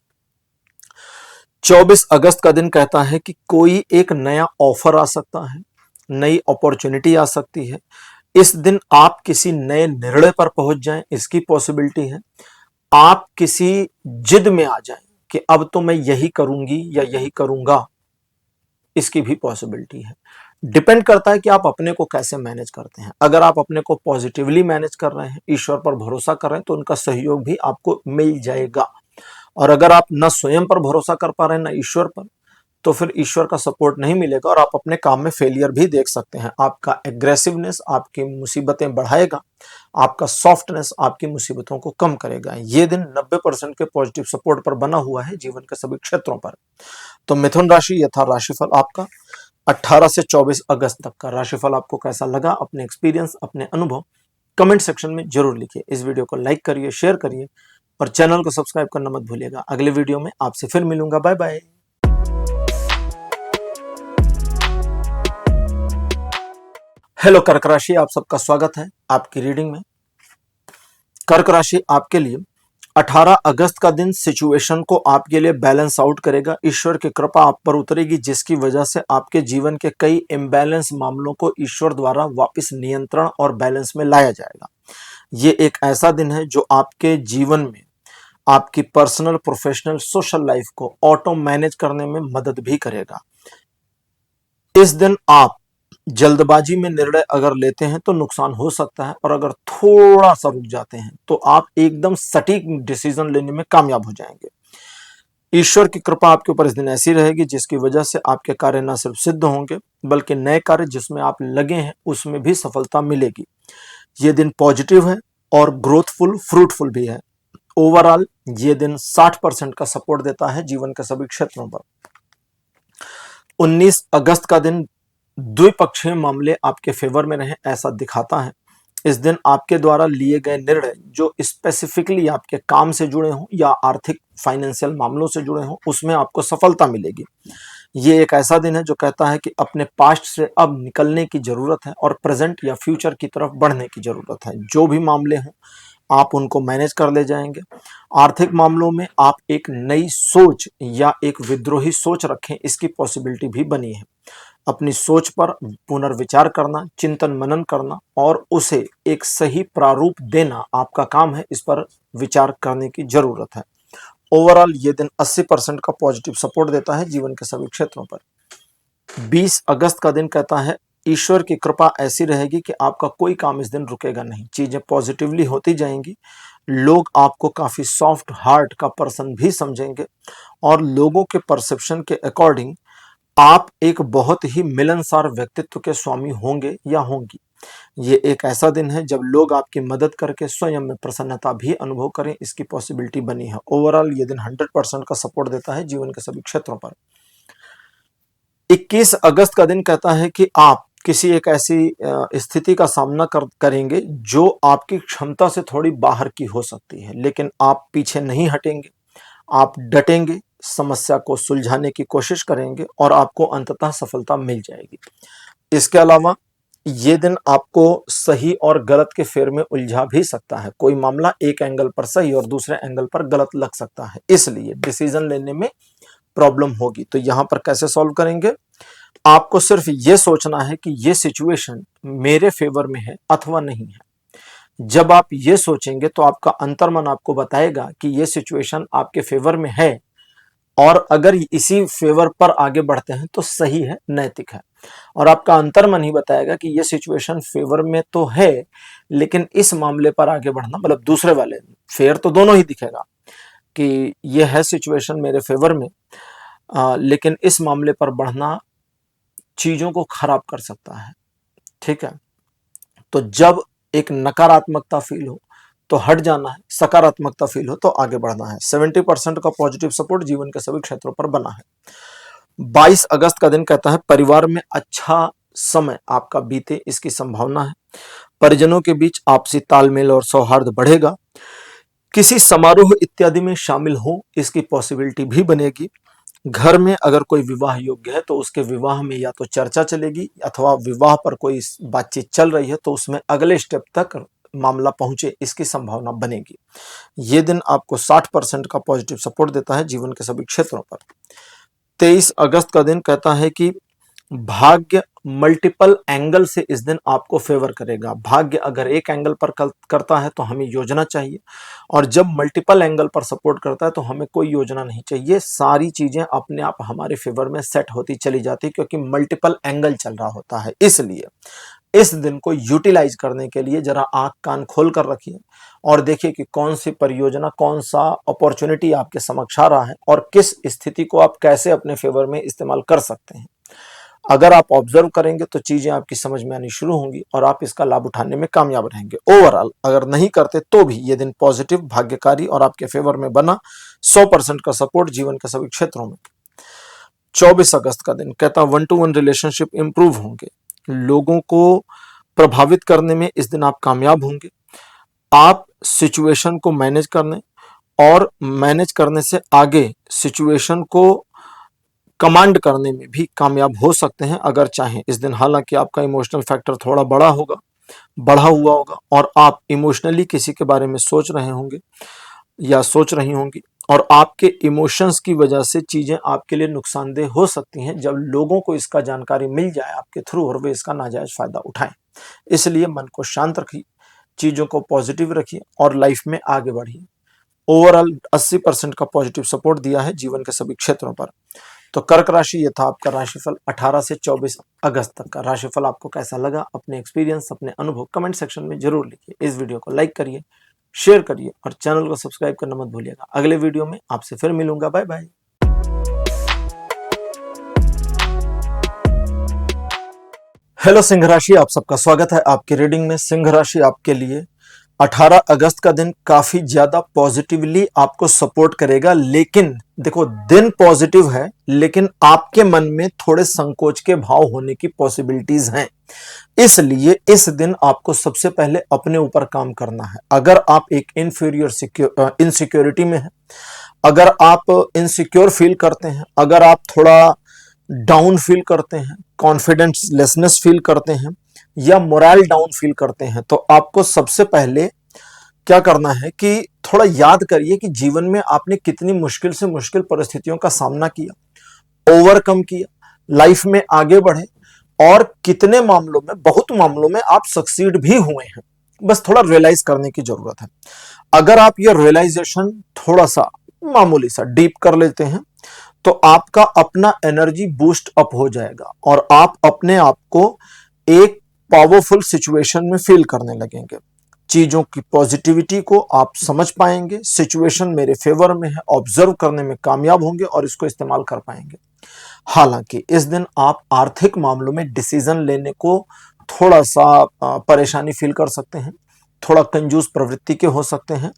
A: 24 अगस्त का दिन कहता है कि कोई एक नया ऑफर आ सकता है, नई अपॉर्चुनिटी आ सकती है। इस दिन आप किसी नए निर्णय पर पहुंच जाएं, इसकी पॉसिबिलिटी है। आप किसी जिद में आ जाएं कि अब तो मैं यही करूंगी या यही करूंगा, इसकी भी पॉसिबिलिटी है। डिपेंड करता है कि आप अपने को कैसे मैनेज करते हैं। अगर आप अपने को पॉजिटिवली मैनेज कर रहे हैं, ईश्वर पर भरोसा कर रहे हैं, तो उनका सहयोग भी आपको मिल जाएगा। और अगर आप न स्वयं पर भरोसा कर पा रहे हैं, न ईश्वर पर, तो फिर ईश्वर का सपोर्ट नहीं मिलेगा और आप अपने काम में फेलियर भी देख सकते हैं। आपका एग्रेसिवनेस आपकी मुसीबतें बढ़ाएगा, आपका सॉफ्टनेस आपकी मुसीबतों को कम करेगा। ये दिन 90% के पॉजिटिव सपोर्ट पर बना हुआ है जीवन के सभी क्षेत्रों पर। तो मिथुन राशि, ये था राशिफल आपका 18 से 24 अगस्त तक का। राशिफल आपको कैसा लगा, अपने एक्सपीरियंस, अपने अनुभव कमेंट सेक्शन में जरूर लिखिए। इस वीडियो को लाइक करिए, शेयर करिए और चैनल को सब्सक्राइब करना मत भूलिएगा। अगले वीडियो में आपसे फिर मिलूंगा। Bye bye. हेलो कर्क राशि, आप सबका स्वागत है आपकी रीडिंग में। कर्क राशि आपके लिए 18 अगस्त का दिन सिचुएशन को आपके लिए बैलेंस आउट करेगा। ईश्वर की कृपा आप पर उतरेगी, जिसकी वजह से आपके जीवन के कई इम्बैलेंस मामलों को ईश्वर द्वारा वापस नियंत्रण और बैलेंस में लाया जाएगा। ये एक ऐसा दिन है जो आपके जीवन में आपकी पर्सनल, प्रोफेशनल, सोशल लाइफ को ऑटो मैनेज करने में मदद भी करेगा। इस दिन आप जल्दबाजी में निर्णय अगर लेते हैं तो नुकसान हो सकता है, और अगर थोड़ा सा रुक जाते हैं तो आप एकदम सटीक डिसीजन लेने में कामयाब हो जाएंगे। ईश्वर की कृपा आपके ऊपर इस दिन ऐसी रहेगी जिसकी वजह से आपके कार्य न सिर्फ सिद्ध होंगे बल्कि नए कार्य जिसमें आप लगे हैं उसमें भी सफलता मिलेगी। ये दिन पॉजिटिव है और ग्रोथफुल, फ्रूटफुल भी है। ओवरऑल ये दिन 60% का सपोर्ट देता है जीवन के सभी क्षेत्रों पर। 19 अगस्त का दिन द्विपक्षीय मामले आपके फेवर में रहे ऐसा दिखाता है। इस दिन आपके द्वारा लिए गए निर्णय जो स्पेसिफिकली आपके काम से जुड़े हों या आर्थिक फाइनेंशियल मामलों से जुड़े हों, उसमें आपको सफलता मिलेगी। ये एक ऐसा दिन है जो कहता है कि अपने पास्ट से अब निकलने की जरूरत है और प्रेजेंट या फ्यूचर की तरफ बढ़ने की जरूरत है। जो भी मामले हों आप उनको मैनेज कर ले जाएंगे। आर्थिक मामलों में आप एक नई सोच या एक विद्रोही सोच रखें, इसकी पॉसिबिलिटी भी बनी है। अपनी सोच पर पुनर्विचार करना, चिंतन मनन करना और उसे एक सही प्रारूप देना आपका काम है। इस पर विचार करने की जरूरत है। ओवरऑल ये दिन 80% का पॉजिटिव सपोर्ट देता है जीवन के सभी क्षेत्रों पर। 20 अगस्त का दिन कहता है ईश्वर की कृपा ऐसी रहेगी कि आपका कोई काम इस दिन रुकेगा नहीं। चीजें पॉजिटिवली होती जाएंगी। लोग आपको काफी सॉफ्ट हार्ट का पर्सन भी समझेंगे और लोगों के परसेप्शन के अकॉर्डिंग आप एक बहुत ही मिलनसार व्यक्तित्व के स्वामी होंगे या होंगी। ये एक ऐसा दिन है जब लोग आपकी मदद करके स्वयं में प्रसन्नता भी अनुभव करें, इसकी पॉसिबिलिटी बनी है। ओवरऑल ये दिन 100% का सपोर्ट देता है जीवन के सभी क्षेत्रों पर। 21 अगस्त का दिन कहता है कि आप किसी एक ऐसी स्थिति का सामना करेंगे जो आपकी क्षमता से थोड़ी बाहर की हो सकती है, लेकिन आप पीछे नहीं हटेंगे। आप डटेंगे, समस्या को सुलझाने की कोशिश करेंगे और आपको अंततः सफलता मिल जाएगी। इसके अलावा ये दिन आपको सही और गलत के फेर में उलझा भी सकता है। कोई मामला एक एंगल पर सही और दूसरे एंगल पर गलत लग सकता है, इसलिए डिसीजन लेने में प्रॉब्लम होगी। तो यहां पर कैसे सॉल्व करेंगे? आपको सिर्फ ये सोचना है कि ये सिचुएशन मेरे फेवर में है अथवा नहीं है। जब आप ये सोचेंगे तो आपका अंतर्मन आपको बताएगा कि ये सिचुएशन आपके फेवर में है, और अगर इसी फेवर पर आगे बढ़ते हैं तो सही है, नैतिक है। और आपका अंतर्मन ही बताएगा कि ये सिचुएशन फेवर में तो है, लेकिन इस मामले पर आगे बढ़ना, मतलब दूसरे वाले फेयर तो दोनों ही दिखेगा कि ये है सिचुएशन मेरे फेवर में, लेकिन इस मामले पर बढ़ना चीजों को खराब कर सकता है। ठीक है, तो जब एक नकारात्मकता फील हो तो हट जाना है, सकारात्मकता फील हो तो आगे बढ़ना है। 70% का पॉजिटिव सपोर्ट जीवन के सभी क्षेत्रों पर बना है। 22 अगस्त का दिन कहता है परिवार में अच्छा समय आपका बीते, इसकी संभावना है। परिजनों के बीच आपसी तालमेल और सौहार्द बढ़ेगा। किसी समारोह इत्यादि में शामिल हो, इसकी पॉसिबिलिटी भी बनेगी। घर में अगर कोई विवाह योग्य है तो उसके विवाह में या तो चर्चा चलेगी, अथवा विवाह पर कोई बातचीत चल रही है तो उसमें अगले स्टेप तक मामला पहुंचे, इसकी संभावना बनेगी। यह दिन आपको 60% का पॉजिटिव सपोर्ट देता है जीवन के सभी क्षेत्रों पर। 23 अगस्त का दिन कहता है कि भाग्य मल्टीपल एंगल से इस दिन आपको फेवर करेगा। भाग्य अगर एक एंगल पर करता है तो हमें योजना चाहिए, और जब मल्टीपल एंगल पर सपोर्ट करता है तो हमें कोई योजना नहीं चाहिए। सारी चीजें अपने आप हमारे फेवर में सेट होती चली जाती, क्योंकि मल्टीपल एंगल चल रहा होता है। इसलिए इस दिन को यूटिलाइज करने के लिए जरा आंख कान खोल कर रखिए और देखिए कि कौन सी परियोजना, कौन सा अपॉर्चुनिटी आपके समक्ष आ रहा है और किस स्थिति को आप कैसे अपने फेवर में इस्तेमाल कर सकते हैं। अगर आप ऑब्जर्व करेंगे तो चीजें आपकी समझ में आनी शुरू होंगी और आप इसका लाभ उठाने में कामयाब रहेंगे। ओवरऑल अगर नहीं करते तो भी ये दिन पॉजिटिव, भाग्यकारी और आपके फेवर में बना। 100% का सपोर्ट जीवन के सभी क्षेत्रों में। 24 अगस्त का दिन कहता 1-to-1 रिलेशनशिप इंप्रूव होंगे। लोगों को प्रभावित करने में इस दिन आप कामयाब होंगे। आप सिचुएशन को मैनेज करने और मैनेज करने से आगे सिचुएशन को कमांड करने में भी कामयाब हो सकते हैं अगर चाहें इस दिन। हालांकि आपका इमोशनल फैक्टर थोड़ा बढ़ा हुआ होगा और आप इमोशनली किसी के बारे में सोच रहे होंगे या सोच रही होंगी, और आपके इमोशंस की वजह से चीजें आपके लिए नुकसानदेह हो सकती हैं जब लोगों को इसका जानकारी मिल जाए आपके थ्रू और वे इसका नाजायज फायदा उठाएं। इसलिए मन को शांत रखिए, चीजों को पॉजिटिव रखिए और लाइफ में आगे बढ़िए। ओवरऑल 80% का पॉजिटिव सपोर्ट दिया है जीवन के सभी क्षेत्रों पर। तो कर्क राशि, ये था आपका राशिफल 18 से 24 अगस्त तक का। राशिफल आपको कैसा लगा? अपने एक्सपीरियंस, अपने अनुभव कमेंट सेक्शन में जरूर लिखिए। इस वीडियो को लाइक करिए, शेयर करिए और चैनल को सब्सक्राइब करना मत भूलिएगा। अगले वीडियो में आपसे फिर मिलूंगा। Bye bye. हेलो सिंह राशि, आप सबका स्वागत है आपकी रीडिंग में। सिंह राशि आपके लिए 18 अगस्त का दिन काफी ज्यादा पॉजिटिवली आपको सपोर्ट करेगा। लेकिन देखो, दिन पॉजिटिव है लेकिन आपके मन में थोड़े संकोच के भाव होने की पॉसिबिलिटीज हैं। इसलिए इस दिन आपको सबसे पहले अपने ऊपर काम करना है। अगर आप एक इनसिक्योरिटी में हैं, अगर आप इनसिक्योर फील करते हैं, अगर आप थोड़ा डाउन फील करते हैं, कॉन्फिडेंस लेसनेस फील करते हैं या मोरल डाउन फील करते हैं, तो आपको सबसे पहले क्या करना है कि थोड़ा याद करिए कि जीवन में आपने कितनी मुश्किल से मुश्किल परिस्थितियों का सामना किया, ओवरकम किया, लाइफ में आगे बढ़े और कितने मामलों में, बहुत मामलों में आप सक्सीड भी हुए हैं। बस थोड़ा रियलाइज करने की जरूरत है। अगर आप ये रियलाइजेशन थोड़ा सा मामूली सा डीप कर लेते हैं तो आपका अपना एनर्जी बूस्ट अप हो जाएगा और आप अपने आप को एक पावरफुल सिचुएशन में फील करने लगेंगे। चीजों की पॉजिटिविटी को आप समझ पाएंगे, सिचुएशन मेरे फेवर में है, ऑब्जर्व करने में कामयाब होंगे और इसको इस्तेमाल कर पाएंगे। हालांकि इस दिन आप आर्थिक मामलों में डिसीजन लेने को थोड़ा सा परेशानी फील कर सकते हैं, थोड़ा कंजूस प्रवृत्ति के हो सकते हैं।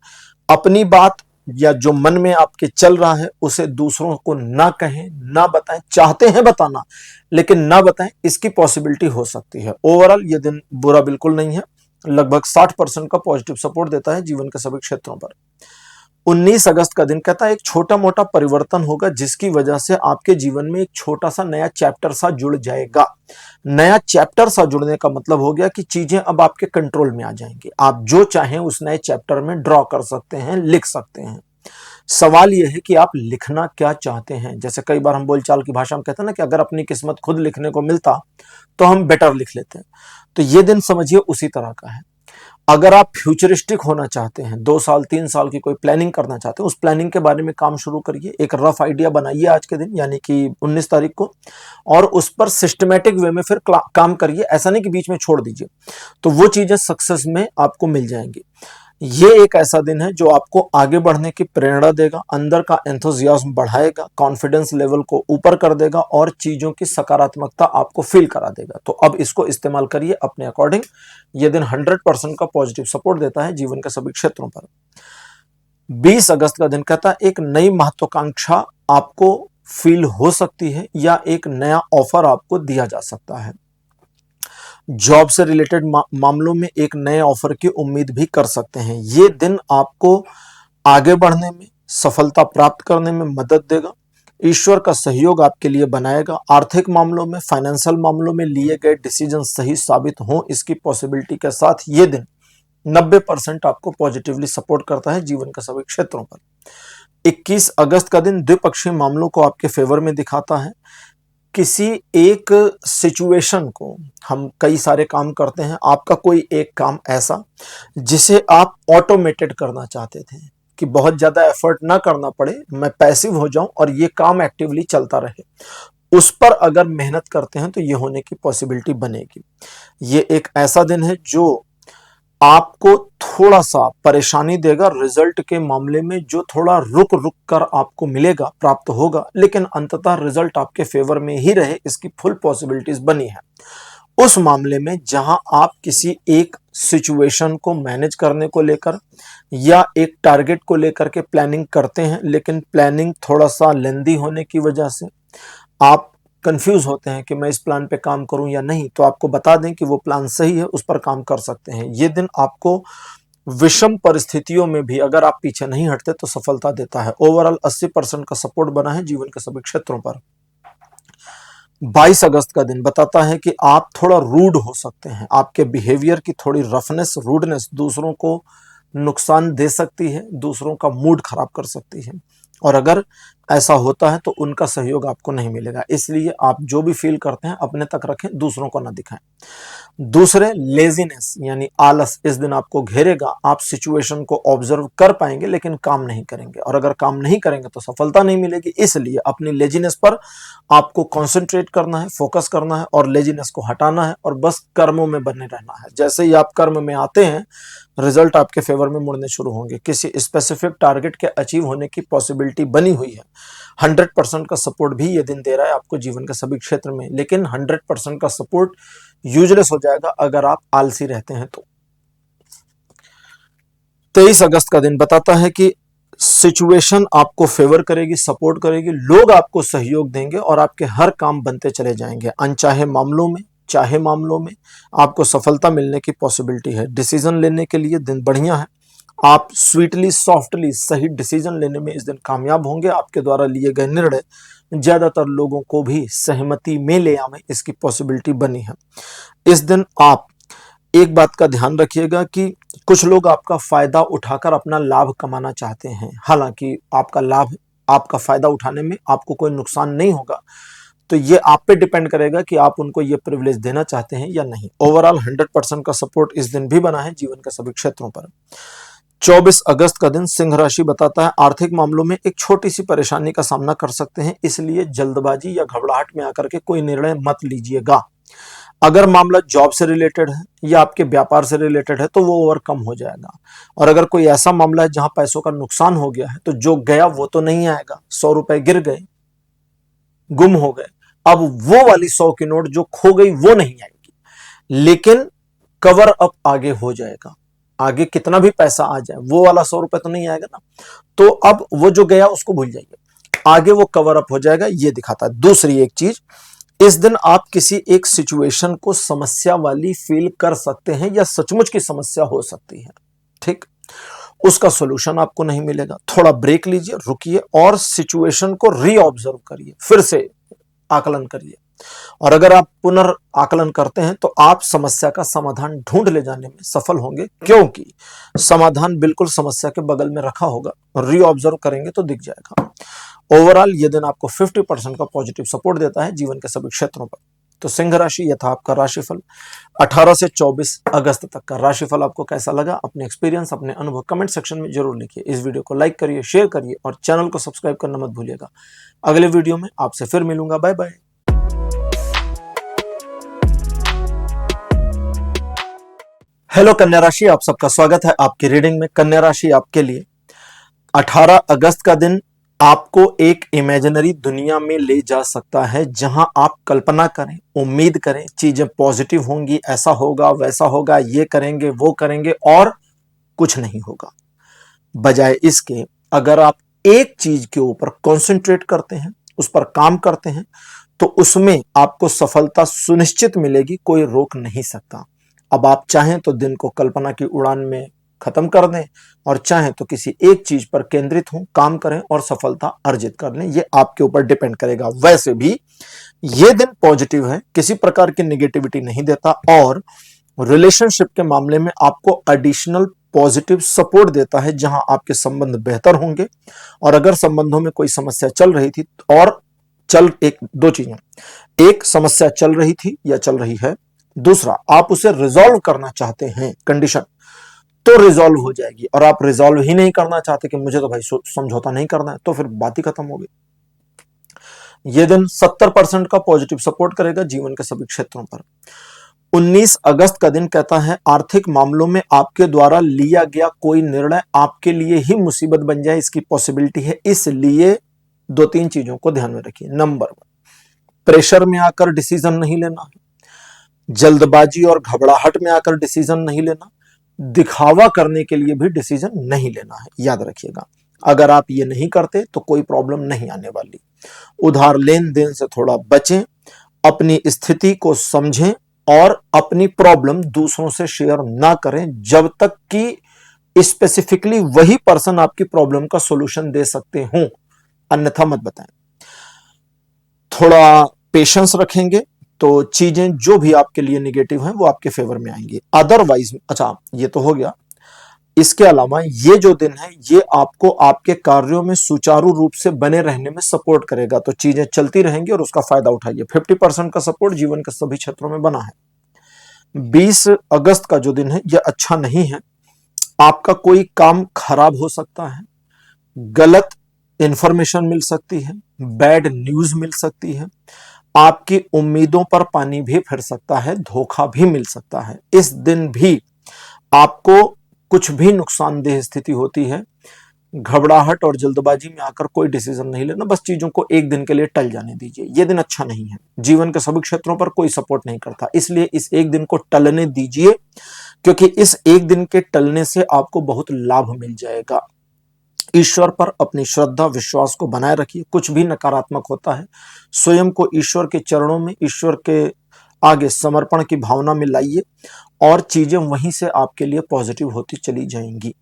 A: अपनी बात या जो मन में आपके चल रहा है उसे दूसरों को ना कहें, ना बताएं। चाहते हैं बताना लेकिन ना बताएं, इसकी पॉसिबिलिटी हो सकती है। ओवरऑल ये दिन बुरा बिल्कुल नहीं है, लगभग 60% का पॉजिटिव सपोर्ट देता है जीवन के सभी क्षेत्रों पर। 19 अगस्त का दिन कहता है एक छोटा मोटा परिवर्तन होगा जिसकी वजह से आपके जीवन में एक छोटा सा नया चैप्टर सा जुड़ जाएगा। नया चैप्टर सा जुड़ने का मतलब हो गया कि चीजें अब आपके कंट्रोल में आ जाएंगी। आप जो चाहें उस नए चैप्टर में ड्रॉ कर सकते हैं, लिख सकते हैं। सवाल यह है कि आप लिखना क्या चाहते हैं। जैसे कई बार हम बोलचाल की भाषा में कहते हैं ना कि अगर अपनी किस्मत खुद लिखने को मिलता तो हम बेटर लिख लेते हैं। तो ये दिन समझिए उसी तरह का है। अगर आप फ्यूचरिस्टिक होना चाहते हैं, 2 साल 3 साल की कोई प्लानिंग करना चाहते हैं, उस प्लानिंग के बारे में काम शुरू करिए। एक रफ आइडिया बनाइए आज के दिन यानी कि 19 तारीख को, और उस पर सिस्टमेटिक वे में फिर काम करिए। ऐसा नहीं कि बीच में छोड़ दीजिए, तो वो चीजें सक्सेस में आपको मिल जाएंगी। ये एक ऐसा दिन है जो आपको आगे बढ़ने की प्रेरणा देगा, अंदर का एंथुजियाज्म बढ़ाएगा, कॉन्फिडेंस लेवल को ऊपर कर देगा और चीजों की सकारात्मकता आपको फील करा देगा। तो अब इसको इस्तेमाल करिए अपने अकॉर्डिंग। यह दिन 100% का पॉजिटिव सपोर्ट देता है जीवन के सभी क्षेत्रों पर। 20 अगस्त का दिन कहता है एक नई महत्वाकांक्षा आपको फील हो सकती है या एक नया ऑफर आपको दिया जा सकता है। जॉब से रिलेटेड मामलों में एक नए ऑफर की उम्मीद भी कर सकते हैं। ये दिन आपको आगे बढ़ने में, सफलता प्राप्त करने में मदद देगा। ईश्वर का सहयोग आपके लिए बनाएगा। आर्थिक मामलों में, फाइनेंशियल मामलों में लिए गए डिसीजन सही साबित हों, इसकी पॉसिबिलिटी के साथ ये दिन 90% आपको पॉजिटिवली सपोर्ट करता है जीवन के सभी क्षेत्रों पर। 21 अगस्त का दिन द्विपक्षीय मामलों को आपके फेवर में दिखाता है। किसी एक सिचुएशन को, हम कई सारे काम करते हैं, आपका कोई एक काम ऐसा जिसे आप ऑटोमेटेड करना चाहते थे कि बहुत ज्यादा एफर्ट ना करना पड़े, मैं पैसिव हो जाऊं और ये काम एक्टिवली चलता रहे, उस पर अगर मेहनत करते हैं तो ये होने की पॉसिबिलिटी बनेगी। ये एक ऐसा दिन है जो आपको थोड़ा सा परेशानी देगा रिजल्ट के मामले में, जो थोड़ा रुक रुक कर आपको मिलेगा, प्राप्त होगा, लेकिन अंततः रिजल्ट आपके फेवर में ही रहे, इसकी फुल पॉसिबिलिटीज बनी है। उस मामले में जहां आप किसी एक सिचुएशन को मैनेज करने को लेकर या एक टारगेट को लेकर के प्लानिंग करते हैं, लेकिन प्लानिंग थोड़ा सा लेंदी होने की वजह से आप कंफ्यूज होते हैं कि मैं इस प्लान पे काम करूं या नहीं, तो आपको बता दें कि वो प्लान सही है, उस पर काम कर सकते हैं। ये दिन आपको विषम परिस्थितियों में भी अगर आप पीछे नहीं हटते तो सफलता देता है। ओवरऑल 80% का सपोर्ट बना है जीवन के सभी क्षेत्रों पर। 22 अगस्त का दिन बताता है कि आप थोड़ा रूड हो सकते हैं। आपके बिहेवियर की थोड़ी रफनेस, रूडनेस दूसरों को नुकसान दे सकती है, दूसरों का मूड खराब कर सकती है, और अगर ऐसा होता है तो उनका सहयोग आपको नहीं मिलेगा। इसलिए आप जो भी फील करते हैं अपने तक रखें, दूसरों को ना दिखाएं। दूसरे, लेजीनेस यानी आलस इस दिन आपको घेरेगा। आप सिचुएशन को ऑब्जर्व कर पाएंगे लेकिन काम नहीं करेंगे, और अगर काम नहीं करेंगे तो सफलता नहीं मिलेगी। इसलिए अपनी लेजीनेस पर आपको कंसंट्रेट करना है, फोकस करना है और लेजीनेस को हटाना है और बस कर्मों में बने रहना है। जैसे ही आप कर्म में आते हैं, रिजल्ट आपके फेवर में मुड़ने शुरू होंगे। किसी स्पेसिफिक टारगेट के अचीव होने की पॉसिबिलिटी बनी हुई है। 100% का सपोर्ट भी ये दिन दे रहा है आपको जीवन के सभी क्षेत्र में, लेकिन 100% का सपोर्ट यूजलेस हो जाएगा अगर आप आलसी रहते हैं तो। 23 अगस्त का दिन बताता है कि सिचुएशन आपको फेवर करेगी, सपोर्ट करेगी, लोग आपको सहयोग देंगे और आपके हर काम बनते चले जाएंगे। अनचाहे मामलों में, चाहे मामलों में आपको सफलता मिलने की पॉसिबिलिटी है। डिसीजन लेने के लिए दिन बढ़िया है। आप स्वीटली, सॉफ्टली सही डिसीजन लेने में इस दिन कामयाब होंगे। आपके द्वारा लिए गए निर्णय ज्यादातर लोगों को भी सहमति में ले आवे, इसकी पॉसिबिलिटी बनी है। इस दिन आप एक बात का ध्यान रखिएगा कि कुछ लोग आपका फायदा उठाकर अपना लाभ कमाना चाहते हैं। हालांकि आपका फायदा उठाने में आपको कोई नुकसान नहीं होगा, तो ये आप पे डिपेंड करेगा कि आप उनको ये प्रिविलेज देना चाहते हैं या नहीं। ओवरऑल 100% का सपोर्ट इस दिन भी बना है जीवन के सभी क्षेत्रों पर। 24 अगस्त का दिन सिंह राशि बताता है आर्थिक मामलों में एक छोटी सी परेशानी का सामना कर सकते हैं, इसलिए जल्दबाजी या घबराहट में आकर के कोई निर्णय मत लीजिएगा। अगर मामला जॉब से रिलेटेड है या आपके व्यापार से रिलेटेड है तो वो ओवरकम हो जाएगा, और अगर कोई ऐसा मामला है जहां पैसों का नुकसान हो गया है तो जो गया वो तो नहीं आएगा। 100 रुपए गिर गए, गुम हो गए, अब वो वाली 100 की नोट जो खो गई वो नहीं आएगी, लेकिन कवर अप आगे हो जाएगा। आगे कितना भी पैसा आ जाए वो वाला 100 रुपए तो नहीं आएगा ना। तो अब वो जो गया उसको भूल जाइए, आगे वो कवर अप हो जाएगा, ये दिखाता है। दूसरी एक चीज, इस दिन आप किसी एक सिचुएशन को समस्या वाली फील कर सकते हैं या सचमुच की समस्या हो सकती है, ठीक। उसका सॉल्यूशन आपको नहीं मिलेगा। थोड़ा ब्रेक लीजिए, रुकिए और सिचुएशन को रीऑब्जर्व करिए, फिर से आकलन करिए। और अगर आप पुनर्आकलन करते हैं तो आप समस्या का समाधान ढूंढ ले जाने में सफल होंगे, क्योंकि समाधान बिल्कुल समस्या के बगल में रखा होगा। रीऑब्जर्व करेंगे तो दिख जाएगा। ओवरऑल ये दिन आपको 50% का पॉजिटिव सपोर्ट देता है जीवन के सभी क्षेत्रों पर। तो सिंह राशि, यह था आपका राशिफल 18 से 24 अगस्त तक का राशिफल। आपको कैसा लगा? अपने एक्सपीरियंस, अपने अनुभव कमेंट सेक्शन में जरूर लिखिए। इस वीडियो को लाइक करिए, शेयर करिए और चैनल को सब्सक्राइब करना मत भूलिएगा। अगले वीडियो में आपसे फिर मिलूंगा। Bye bye. हेलो कन्या राशि, आप सबका स्वागत है आपकी रीडिंग में। कन्या राशि आपके लिए 18 अगस्त का दिन आपको एक इमेजिनरी दुनिया में ले जा सकता है, जहां आप कल्पना करें, उम्मीद करें चीजें पॉजिटिव होंगी, ऐसा होगा वैसा होगा, ये करेंगे वो करेंगे, और कुछ नहीं होगा। बजाय इसके अगर आप एक चीज के ऊपर कंसंट्रेट करते हैं, उस पर काम करते हैं, तो उसमें आपको सफलता सुनिश्चित मिलेगी, कोई रोक नहीं सकता। अब आप चाहें तो दिन को कल्पना की उड़ान में खत्म कर दें और चाहें तो किसी एक चीज पर केंद्रित हों, काम करें और सफलता अर्जित कर लें। ये आपके ऊपर डिपेंड करेगा। वैसे भी ये दिन पॉजिटिव है, किसी प्रकार की नेगेटिविटी नहीं देता और रिलेशनशिप के मामले में आपको एडिशनल पॉजिटिव सपोर्ट देता है, जहां आपके संबंध बेहतर होंगे। और अगर संबंधों में कोई समस्या चल रही थी और दो चीजें, एक समस्या चल रही थी या चल रही है, दूसरा आप उसे रिजॉल्व करना चाहते हैं, कंडीशन, तो रिजॉल्व हो जाएगी। और आप रिजॉल्व ही नहीं करना चाहते कि मुझे तो भाई समझौता नहीं करना है, तो फिर बात ही खत्म हो गई। यह दिन 70% का पॉजिटिव सपोर्ट करेगा जीवन के सभी क्षेत्रों पर। 19 अगस्त का दिन कहता है आर्थिक मामलों में आपके द्वारा लिया गया कोई निर्णय आपके लिए ही मुसीबत बन जाए, इसकी पॉसिबिलिटी है। इसलिए 2-3 चीजों को ध्यान में रखिए। नंबर 1, प्रेशर में आकर डिसीजन नहीं लेना है, जल्दबाजी और घबराहट में आकर डिसीजन नहीं लेना, दिखावा करने के लिए भी डिसीजन नहीं लेना है, याद रखिएगा। अगर आप ये नहीं करते तो कोई प्रॉब्लम नहीं आने वाली। उधार लेन देन से थोड़ा बचें, अपनी स्थिति को समझें और अपनी प्रॉब्लम दूसरों से शेयर ना करें जब तक कि स्पेसिफिकली वही पर्सन आपकी प्रॉब्लम का सॉल्यूशन दे सकते हों, अन्यथा मत बताएं। थोड़ा पेशेंस रखेंगे तो चीजें जो भी आपके लिए नेगेटिव हैं वो आपके फेवर में आएंगी। अदरवाइज, अच्छा ये तो हो गया। इसके अलावा ये जो दिन है ये आपको आपके कार्यों में सुचारू रूप से बने रहने में सपोर्ट करेगा, तो चीजें चलती रहेंगी और उसका फायदा उठाइए। 50% का सपोर्ट जीवन के सभी क्षेत्रों में बना है। 20 अगस्त का जो दिन है यह अच्छा नहीं है। आपका कोई काम खराब हो सकता है, गलत इंफॉर्मेशन मिल सकती है, बैड न्यूज मिल सकती है, आपकी उम्मीदों पर पानी भी फिर सकता है, धोखा भी मिल सकता है। इस दिन भी आपको कुछ भी नुकसानदेह स्थिति होती है। घबराहट और जल्दबाजी में आकर कोई डिसीजन नहीं लेना, बस चीजों को एक दिन के लिए टल जाने दीजिए। यह दिन अच्छा नहीं है, जीवन के सभी क्षेत्रों पर कोई सपोर्ट नहीं करता, इसलिए इस एक दिन को टलने दीजिए, क्योंकि इस एक दिन के टलने से आपको बहुत लाभ मिल जाएगा। ईश्वर पर अपनी श्रद्धा विश्वास को बनाए रखिए। कुछ भी नकारात्मक होता है, स्वयं को ईश्वर के चरणों में, ईश्वर के आगे समर्पण की भावना में लाइए और चीजें वहीं से आपके लिए पॉजिटिव होती चली जाएंगी।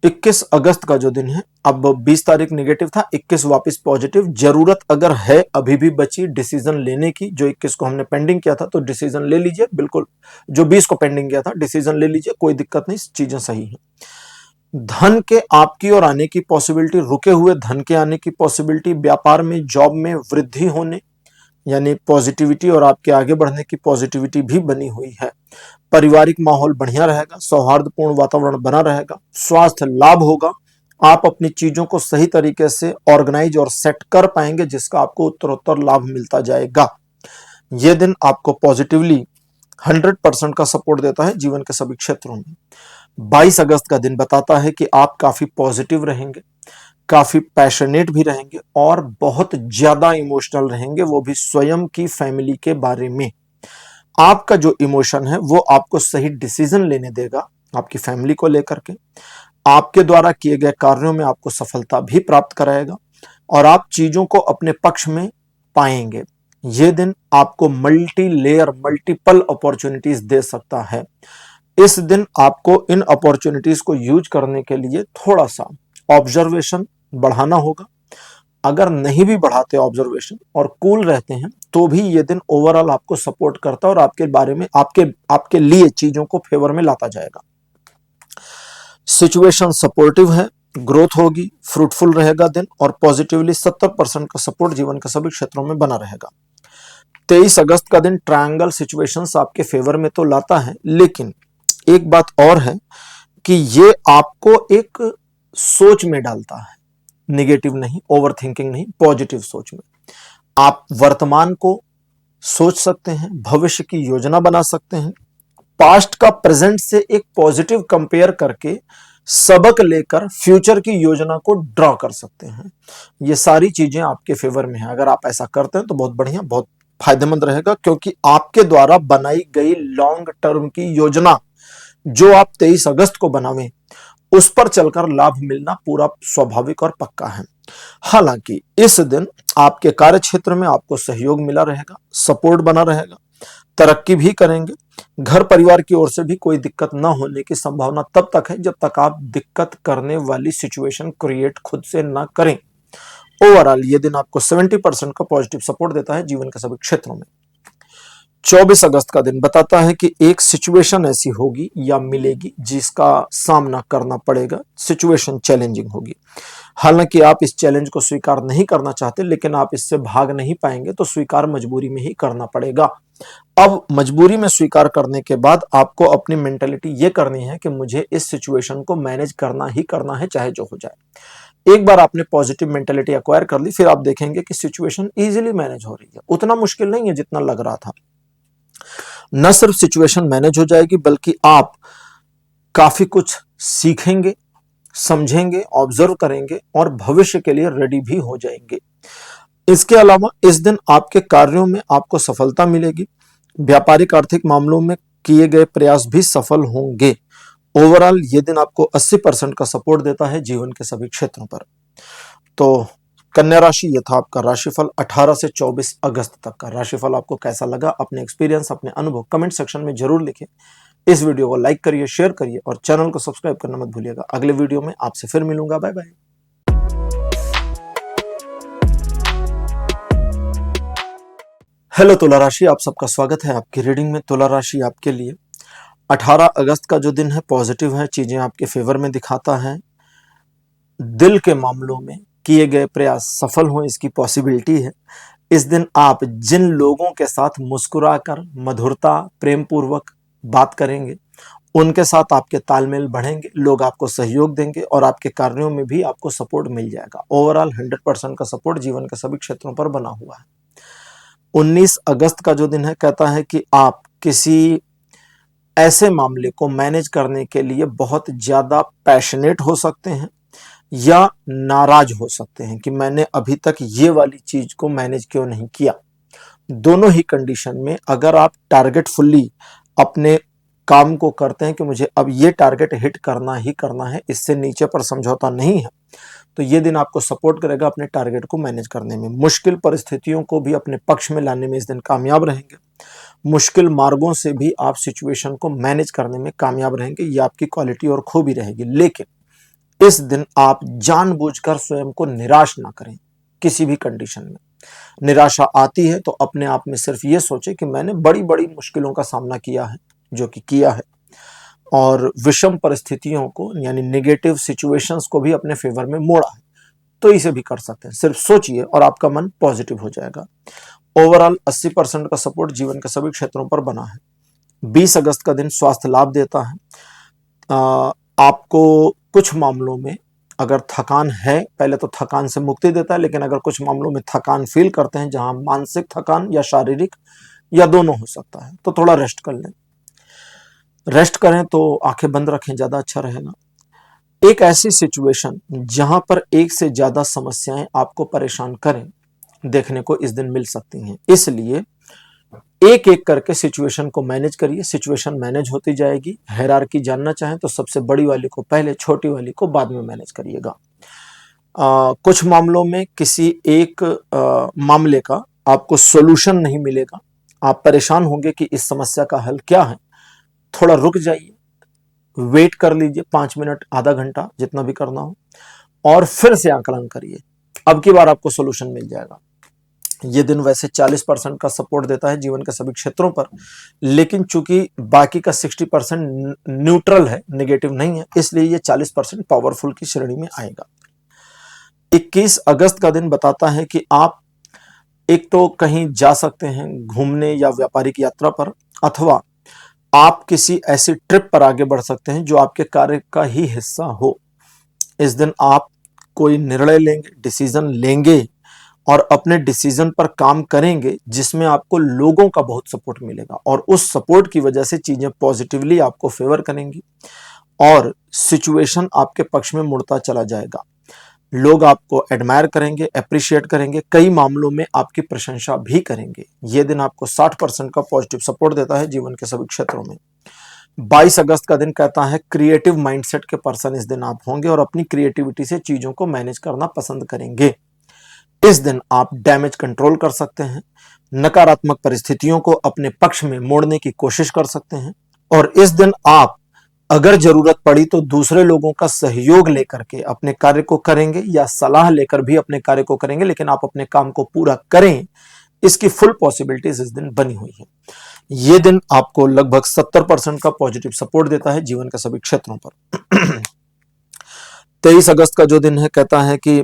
A: 21 अगस्त का जो दिन है, अब 20 तारीख नेगेटिव था, 21 वापस पॉजिटिव। जरूरत अगर है अभी भी बची डिसीजन लेने की, जो 21 को हमने पेंडिंग किया था, तो डिसीजन ले लीजिए। बिल्कुल, जो 20 को पेंडिंग किया था डिसीजन ले लीजिए, कोई दिक्कत नहीं, चीजें सही है। धन के आपकी ओर आने की पॉसिबिलिटी, रुके हुए धन के आने की पॉसिबिलिटी, व्यापार में, जॉब में वृद्धि होने यानी पॉजिटिविटी और आपके आगे बढ़ने की पॉजिटिविटी भी बनी हुई है। पारिवारिक माहौल बढ़िया रहेगा, सौहार्दपूर्ण वातावरण बना रहेगा, स्वास्थ्य लाभ होगा, आप अपनी चीजों को सही तरीके से ऑर्गेनाइज और सेट कर पाएंगे, जिसका आपको उत्तरोत्तर लाभ मिलता जाएगा। यह दिन आपको पॉजिटिवली 100% का सपोर्ट देता है जीवन के सभी क्षेत्रों में। 22 अगस्त का दिन बताता है कि आप काफी पॉजिटिव रहेंगे, काफी पैशनेट भी रहेंगे और बहुत ज्यादा इमोशनल रहेंगे, वो भी स्वयं की फैमिली के बारे में। आपका जो इमोशन है वो आपको सही डिसीजन लेने देगा आपकी फैमिली को लेकर के। आपके द्वारा किए गए कार्यों में आपको सफलता भी प्राप्त कराएगा और आप चीजों को अपने पक्ष में पाएंगे। ये दिन आपको मल्टी लेयर मल्टीपल अपॉर्चुनिटीज दे सकता है। इस दिन आपको इन अपॉर्चुनिटीज को यूज करने के लिए थोड़ा सा ऑब्जर्वेशन बढ़ाना होगा। अगर नहीं भी बढ़ाते ऑब्जर्वेशन और कूल रहते हैं तो भी ये दिन ओवरऑल आपको सपोर्ट करता है और आपके बारे में आपके लिए चीजों को फेवर में लाता जाएगा। सिचुएशन सपोर्टिव है, ग्रोथ होगी, फ्रूटफुल रहेगा दिन और पॉजिटिवली 70% का सपोर्ट जीवन के सभी क्षेत्रों में बना रहेगा। 23 अगस्त का दिन ट्रायंगल सिचुएशंस आपके फेवर में तो लाता है, लेकिन एक बात और है कि ये आपको एक सोच में डालता है, निगेटिव नहीं, ओवर थिंकिंग नहीं, पॉजिटिव सोच में। आप वर्तमान को सोच सकते हैं, भविष्य की योजना बना सकते हैं, पास्ट का प्रेजेंट से एक पॉजिटिव कंपेयर करके सबक लेकर फ्यूचर की योजना को ड्रॉ कर सकते हैं। ये सारी चीजें आपके फेवर में हैं। अगर आप ऐसा करते हैं तो बहुत बढ़िया, बहुत फायदेमंद रहेगा, क्योंकि आपके द्वारा बनाई गई लॉन्ग टर्म की योजना जो आप 23 अगस्त को बनावें उस पर चलकर लाभ मिलना पूरा स्वाभाविक और पक्का है। हालांकि इस दिन आपके कार्य क्षेत्र में आपको सहयोग मिला रहेगा, सपोर्ट बना रहेगा, तरक्की भी करेंगे। घर परिवार की ओर से भी कोई दिक्कत न होने की संभावना तब तक है जब तक आप दिक्कत करने वाली सिचुएशन क्रिएट खुद से ना करें। ओवरऑल ये दिन आपको 70% का पॉजिटिव सपोर्ट देता है जीवन के सभी क्षेत्रों में। 24 अगस्त का दिन बताता है कि एक सिचुएशन ऐसी होगी या मिलेगी जिसका सामना करना पड़ेगा। सिचुएशन चैलेंजिंग होगी, हालांकि आप इस चैलेंज को स्वीकार नहीं करना चाहते, लेकिन आप इससे भाग नहीं पाएंगे, तो स्वीकार मजबूरी में ही करना पड़ेगा। अब मजबूरी में स्वीकार करने के बाद आपको अपनी मेंटेलिटी ये करनी है कि मुझे इस सिचुएशन को मैनेज करना ही करना है, चाहे जो हो जाए। एक बार आपने पॉजिटिव मेंटेलिटी एक्वायर कर ली, फिर आप देखेंगे कि सिचुएशन इजीली मैनेज हो रही है, उतना मुश्किल नहीं है जितना लग रहा था। न सिर्फ सिचुएशन मैनेज हो जाएगी, बल्कि आप काफी कुछ सीखेंगे, समझेंगे, ऑब्जर्व करेंगे और भविष्य के लिए रेडी भी हो जाएंगे। इसके अलावा इस दिन आपके कार्यों में आपको सफलता मिलेगी। व्यापारिक आर्थिक मामलों में किए गए प्रयास भी सफल होंगे। ओवरऑल ये दिन आपको 80% का सपोर्ट देता है जीवन के सभी क्षेत्रों पर। तो कन्या राशि, ये था आपका राशिफल 18 से 24 अगस्त तक का। राशिफल आपको कैसा लगा, अपने एक्सपीरियंस, अपने अनुभव कमेंट सेक्शन में जरूर लिखें। इस वीडियो को लाइक करिए, शेयर करिए और चैनल को सब्सक्राइब करना मत भूलिएगा। अगले वीडियो में आपसे फिर मिलूंगा। Bye bye. हेलो तुला राशि, आप सबका स्वागत है आपकी रीडिंग में। तुला राशि आपके लिए 18 अगस्त का जो दिन है पॉजिटिव है, चीजें आपके फेवर में दिखाता है। दिल के मामलों में किए गए प्रयास सफल हो इसकी पॉसिबिलिटी है। इस दिन आप जिन लोगों के साथ मुस्कुराकर मधुरता प्रेम पूर्वक बात करेंगे उनके साथ आपके तालमेल बढ़ेंगे, लोग आपको सहयोग देंगे और आपके कार्यों में भी आपको सपोर्ट मिल जाएगा। ओवरऑल 100% का सपोर्ट जीवन के सभी क्षेत्रों पर बना हुआ है। 19 अगस्त का जो दिन है कहता है कि आप किसी ऐसे मामले को मैनेज करने के लिए बहुत ज्यादा पैशनेट हो सकते हैं या नाराज हो सकते हैं कि मैंने अभी तक ये वाली चीज को मैनेज क्यों नहीं किया। दोनों ही कंडीशन में अगर आप टारगेटफुली अपने काम को करते हैं कि मुझे अब ये टारगेट हिट करना ही करना है, इससे नीचे पर समझौता नहीं है, तो ये दिन आपको सपोर्ट करेगा अपने टारगेट को मैनेज करने में। मुश्किल परिस्थितियों को भी अपने पक्ष में लाने में इस दिन कामयाब रहेंगे। मुश्किल मार्गों से भी आप सिचुएशन को मैनेज करने में कामयाब रहेंगे, ये आपकी क्वालिटी और खूबी रहेगी। लेकिन इस दिन आप जानबूझकर स्वयं को निराश ना करें। किसी भी कंडीशन में निराशा आती है तो अपने आप में सिर्फ ये सोचे कि मैंने बड़ी बड़ी मुश्किलों का सामना किया है, जो कि किया है, और विषम परिस्थितियों को यानी नेगेटिव सिचुएशंस को भी अपने फेवर में मोड़ा है, तो इसे भी कर सकते हैं। सिर्फ सोचिए और आपका मन पॉजिटिव हो जाएगा। ओवरऑल 80% का सपोर्ट जीवन के सभी क्षेत्रों पर बना है। 20 अगस्त का दिन स्वास्थ्य लाभ देता है। आपको कुछ मामलों में अगर थकान है, पहले तो थकान से मुक्ति देता है, लेकिन अगर कुछ मामलों में थकान फील करते हैं, जहां मानसिक थकान या शारीरिक या दोनों हो सकता है, तो थोड़ा रेस्ट कर लें। रेस्ट करें तो आंखें बंद रखें, ज्यादा अच्छा रहेगा। एक ऐसी सिचुएशन जहां पर एक से ज्यादा समस्याएं आपको परेशान करें देखने को इस दिन मिल सकती हैं। इसलिए एक एक करके सिचुएशन को मैनेज करिए। सिचुएशन मैनेज होती जाएगी। हायरार्की जानना चाहें तो सबसे बड़ी वाली को पहले, छोटी वाली को बाद में मैनेज करिएगा। कुछ मामलों में किसी एक मामले का आपको सॉल्यूशन नहीं मिलेगा। आप परेशान होंगे कि इस समस्या का हल क्या है। थोड़ा रुक जाइए, वेट कर लीजिए 5 मिनट, आधा घंटा, जितना भी करना हो, और फिर से आकलन करिए। अब की बार आपको सॉल्यूशन मिल जाएगा। ये दिन वैसे 40% का सपोर्ट देता है जीवन के सभी क्षेत्रों पर, लेकिन चूंकि बाकी का 60% न्यूट्रल है, नेगेटिव नहीं है, इसलिए ये 40% पावरफुल की श्रेणी में आएगा। 21 अगस्त का दिन बताता है कि आप एक तो कहीं जा सकते हैं घूमने या व्यापारिक यात्रा पर, अथवा आप किसी ऐसी ट्रिप पर आगे बढ़ सकते हैं जो आपके कार्य का ही हिस्सा हो। इस दिन आप कोई निर्णय लेंगे, डिसीजन लेंगे और अपने डिसीजन पर काम करेंगे जिसमें आपको लोगों का बहुत सपोर्ट मिलेगा, और उस सपोर्ट की वजह से चीजें पॉजिटिवली आपको फेवर करेंगी और सिचुएशन आपके पक्ष में मुड़ता चला जाएगा। लोग आपको एडमायर करेंगे, अप्रिशिएट करेंगे, कई मामलों में आपकी प्रशंसा भी करेंगे। यह दिन आपको 60% का पॉजिटिव सपोर्ट देता है जीवन के सभी क्षेत्रों में। 22 अगस्त का दिन कहता है क्रिएटिव माइंडसेट के पर्सन इस दिन आप होंगे और अपनी क्रिएटिविटी से चीजों को मैनेज करना पसंद करेंगे। इस दिन आप डैमेज कंट्रोल कर सकते हैं, नकारात्मक परिस्थितियों को अपने पक्ष में मोड़ने की कोशिश कर सकते हैं, और इस दिन आप अगर जरूरत पड़ी तो दूसरे लोगों का सहयोग लेकर के अपने कार्य को करेंगे या सलाह लेकर भी अपने कार्य को करेंगे, लेकिन आप अपने काम को पूरा करें, इसकी फुल पॉसिबिलिटीज इस दिन बनी हुई है। यह दिन आपको लगभग 70% का पॉजिटिव सपोर्ट देता है जीवन के सभी क्षेत्रों पर। 23 अगस्त का जो दिन है कहता है कि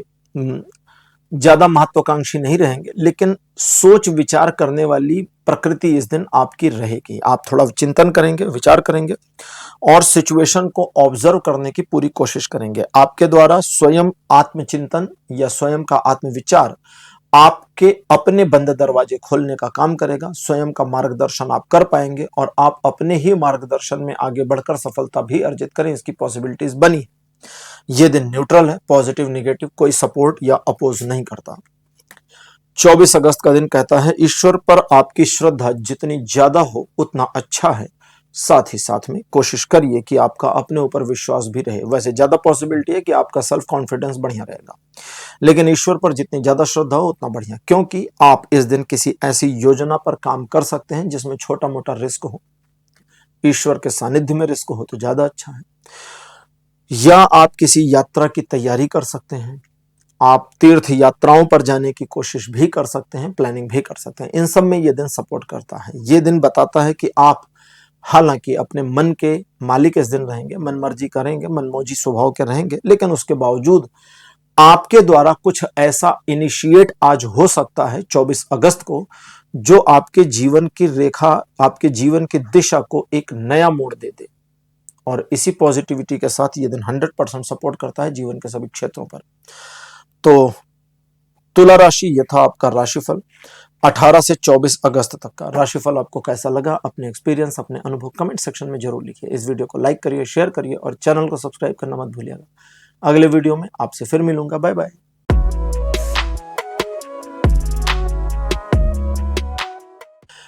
A: ज्यादा महत्वाकांक्षी नहीं रहेंगे, लेकिन सोच विचार करने वाली प्रकृति इस दिन आपकी रहेगी। आप थोड़ा चिंतन करेंगे, विचार करेंगे और सिचुएशन को ऑब्जर्व करने की पूरी कोशिश करेंगे। आपके द्वारा स्वयं आत्मचिंतन या स्वयं का आत्मविचार आपके अपने बंद दरवाजे खोलने का काम करेगा। स्वयं का मार्गदर्शन आप कर पाएंगे और आप अपने ही मार्गदर्शन में आगे बढ़कर सफलता भी अर्जित करें, इसकी पॉसिबिलिटीज बनी। ये दिन न्यूट्रल है, पॉजिटिव निगेटिव कोई सपोर्ट या अपोज नहीं करता। 24 अगस्त का दिन कहता है ईश्वर पर आपकी श्रद्धा जितनी ज्यादा हो उतना अच्छा है। साथ ही साथ में कोशिश करिए कि आपका अपने ऊपर विश्वास भी रहे। वैसे ज्यादा पॉसिबिलिटी है कि आपका सेल्फ कॉन्फिडेंस बढ़िया रहेगा, लेकिन ईश्वर पर जितनी ज्यादा श्रद्धा हो उतना बढ़िया, क्योंकि आप इस दिन किसी ऐसी योजना पर काम कर सकते हैं जिसमें छोटा मोटा रिस्क हो। ईश्वर के सानिध्य में रिस्क हो तो ज्यादा अच्छा है। या आप किसी यात्रा की तैयारी कर सकते हैं, आप तीर्थ यात्राओं पर जाने की कोशिश भी कर सकते हैं, प्लानिंग भी कर सकते हैं। इन सब में ये दिन सपोर्ट करता है। ये दिन बताता है कि आप हालांकि अपने मन के मालिक इस दिन रहेंगे, मन मर्जी करेंगे, मनमौजी स्वभाव के रहेंगे, लेकिन उसके बावजूद आपके द्वारा कुछ ऐसा इनिशिएट आज हो सकता है 24 अगस्त को जो आपके जीवन की रेखा, आपके जीवन की दिशा को एक नया मोड़ दे दे। और इसी पॉजिटिविटी के साथ ये दिन 100% सपोर्ट करता है जीवन के सभी क्षेत्रों पर। तो तुला राशि, ये था आपका राशिफल 18 से 24 अगस्त तक का। राशिफल आपको कैसा लगा, अपने एक्सपीरियंस, अपने अनुभव कमेंट सेक्शन में जरूर लिखिए। इस वीडियो को लाइक करिए, शेयर करिए और चैनल को सब्सक्राइब करना मत भूलिएगा। अगले वीडियो में आपसे फिर मिलूंगा। Bye bye.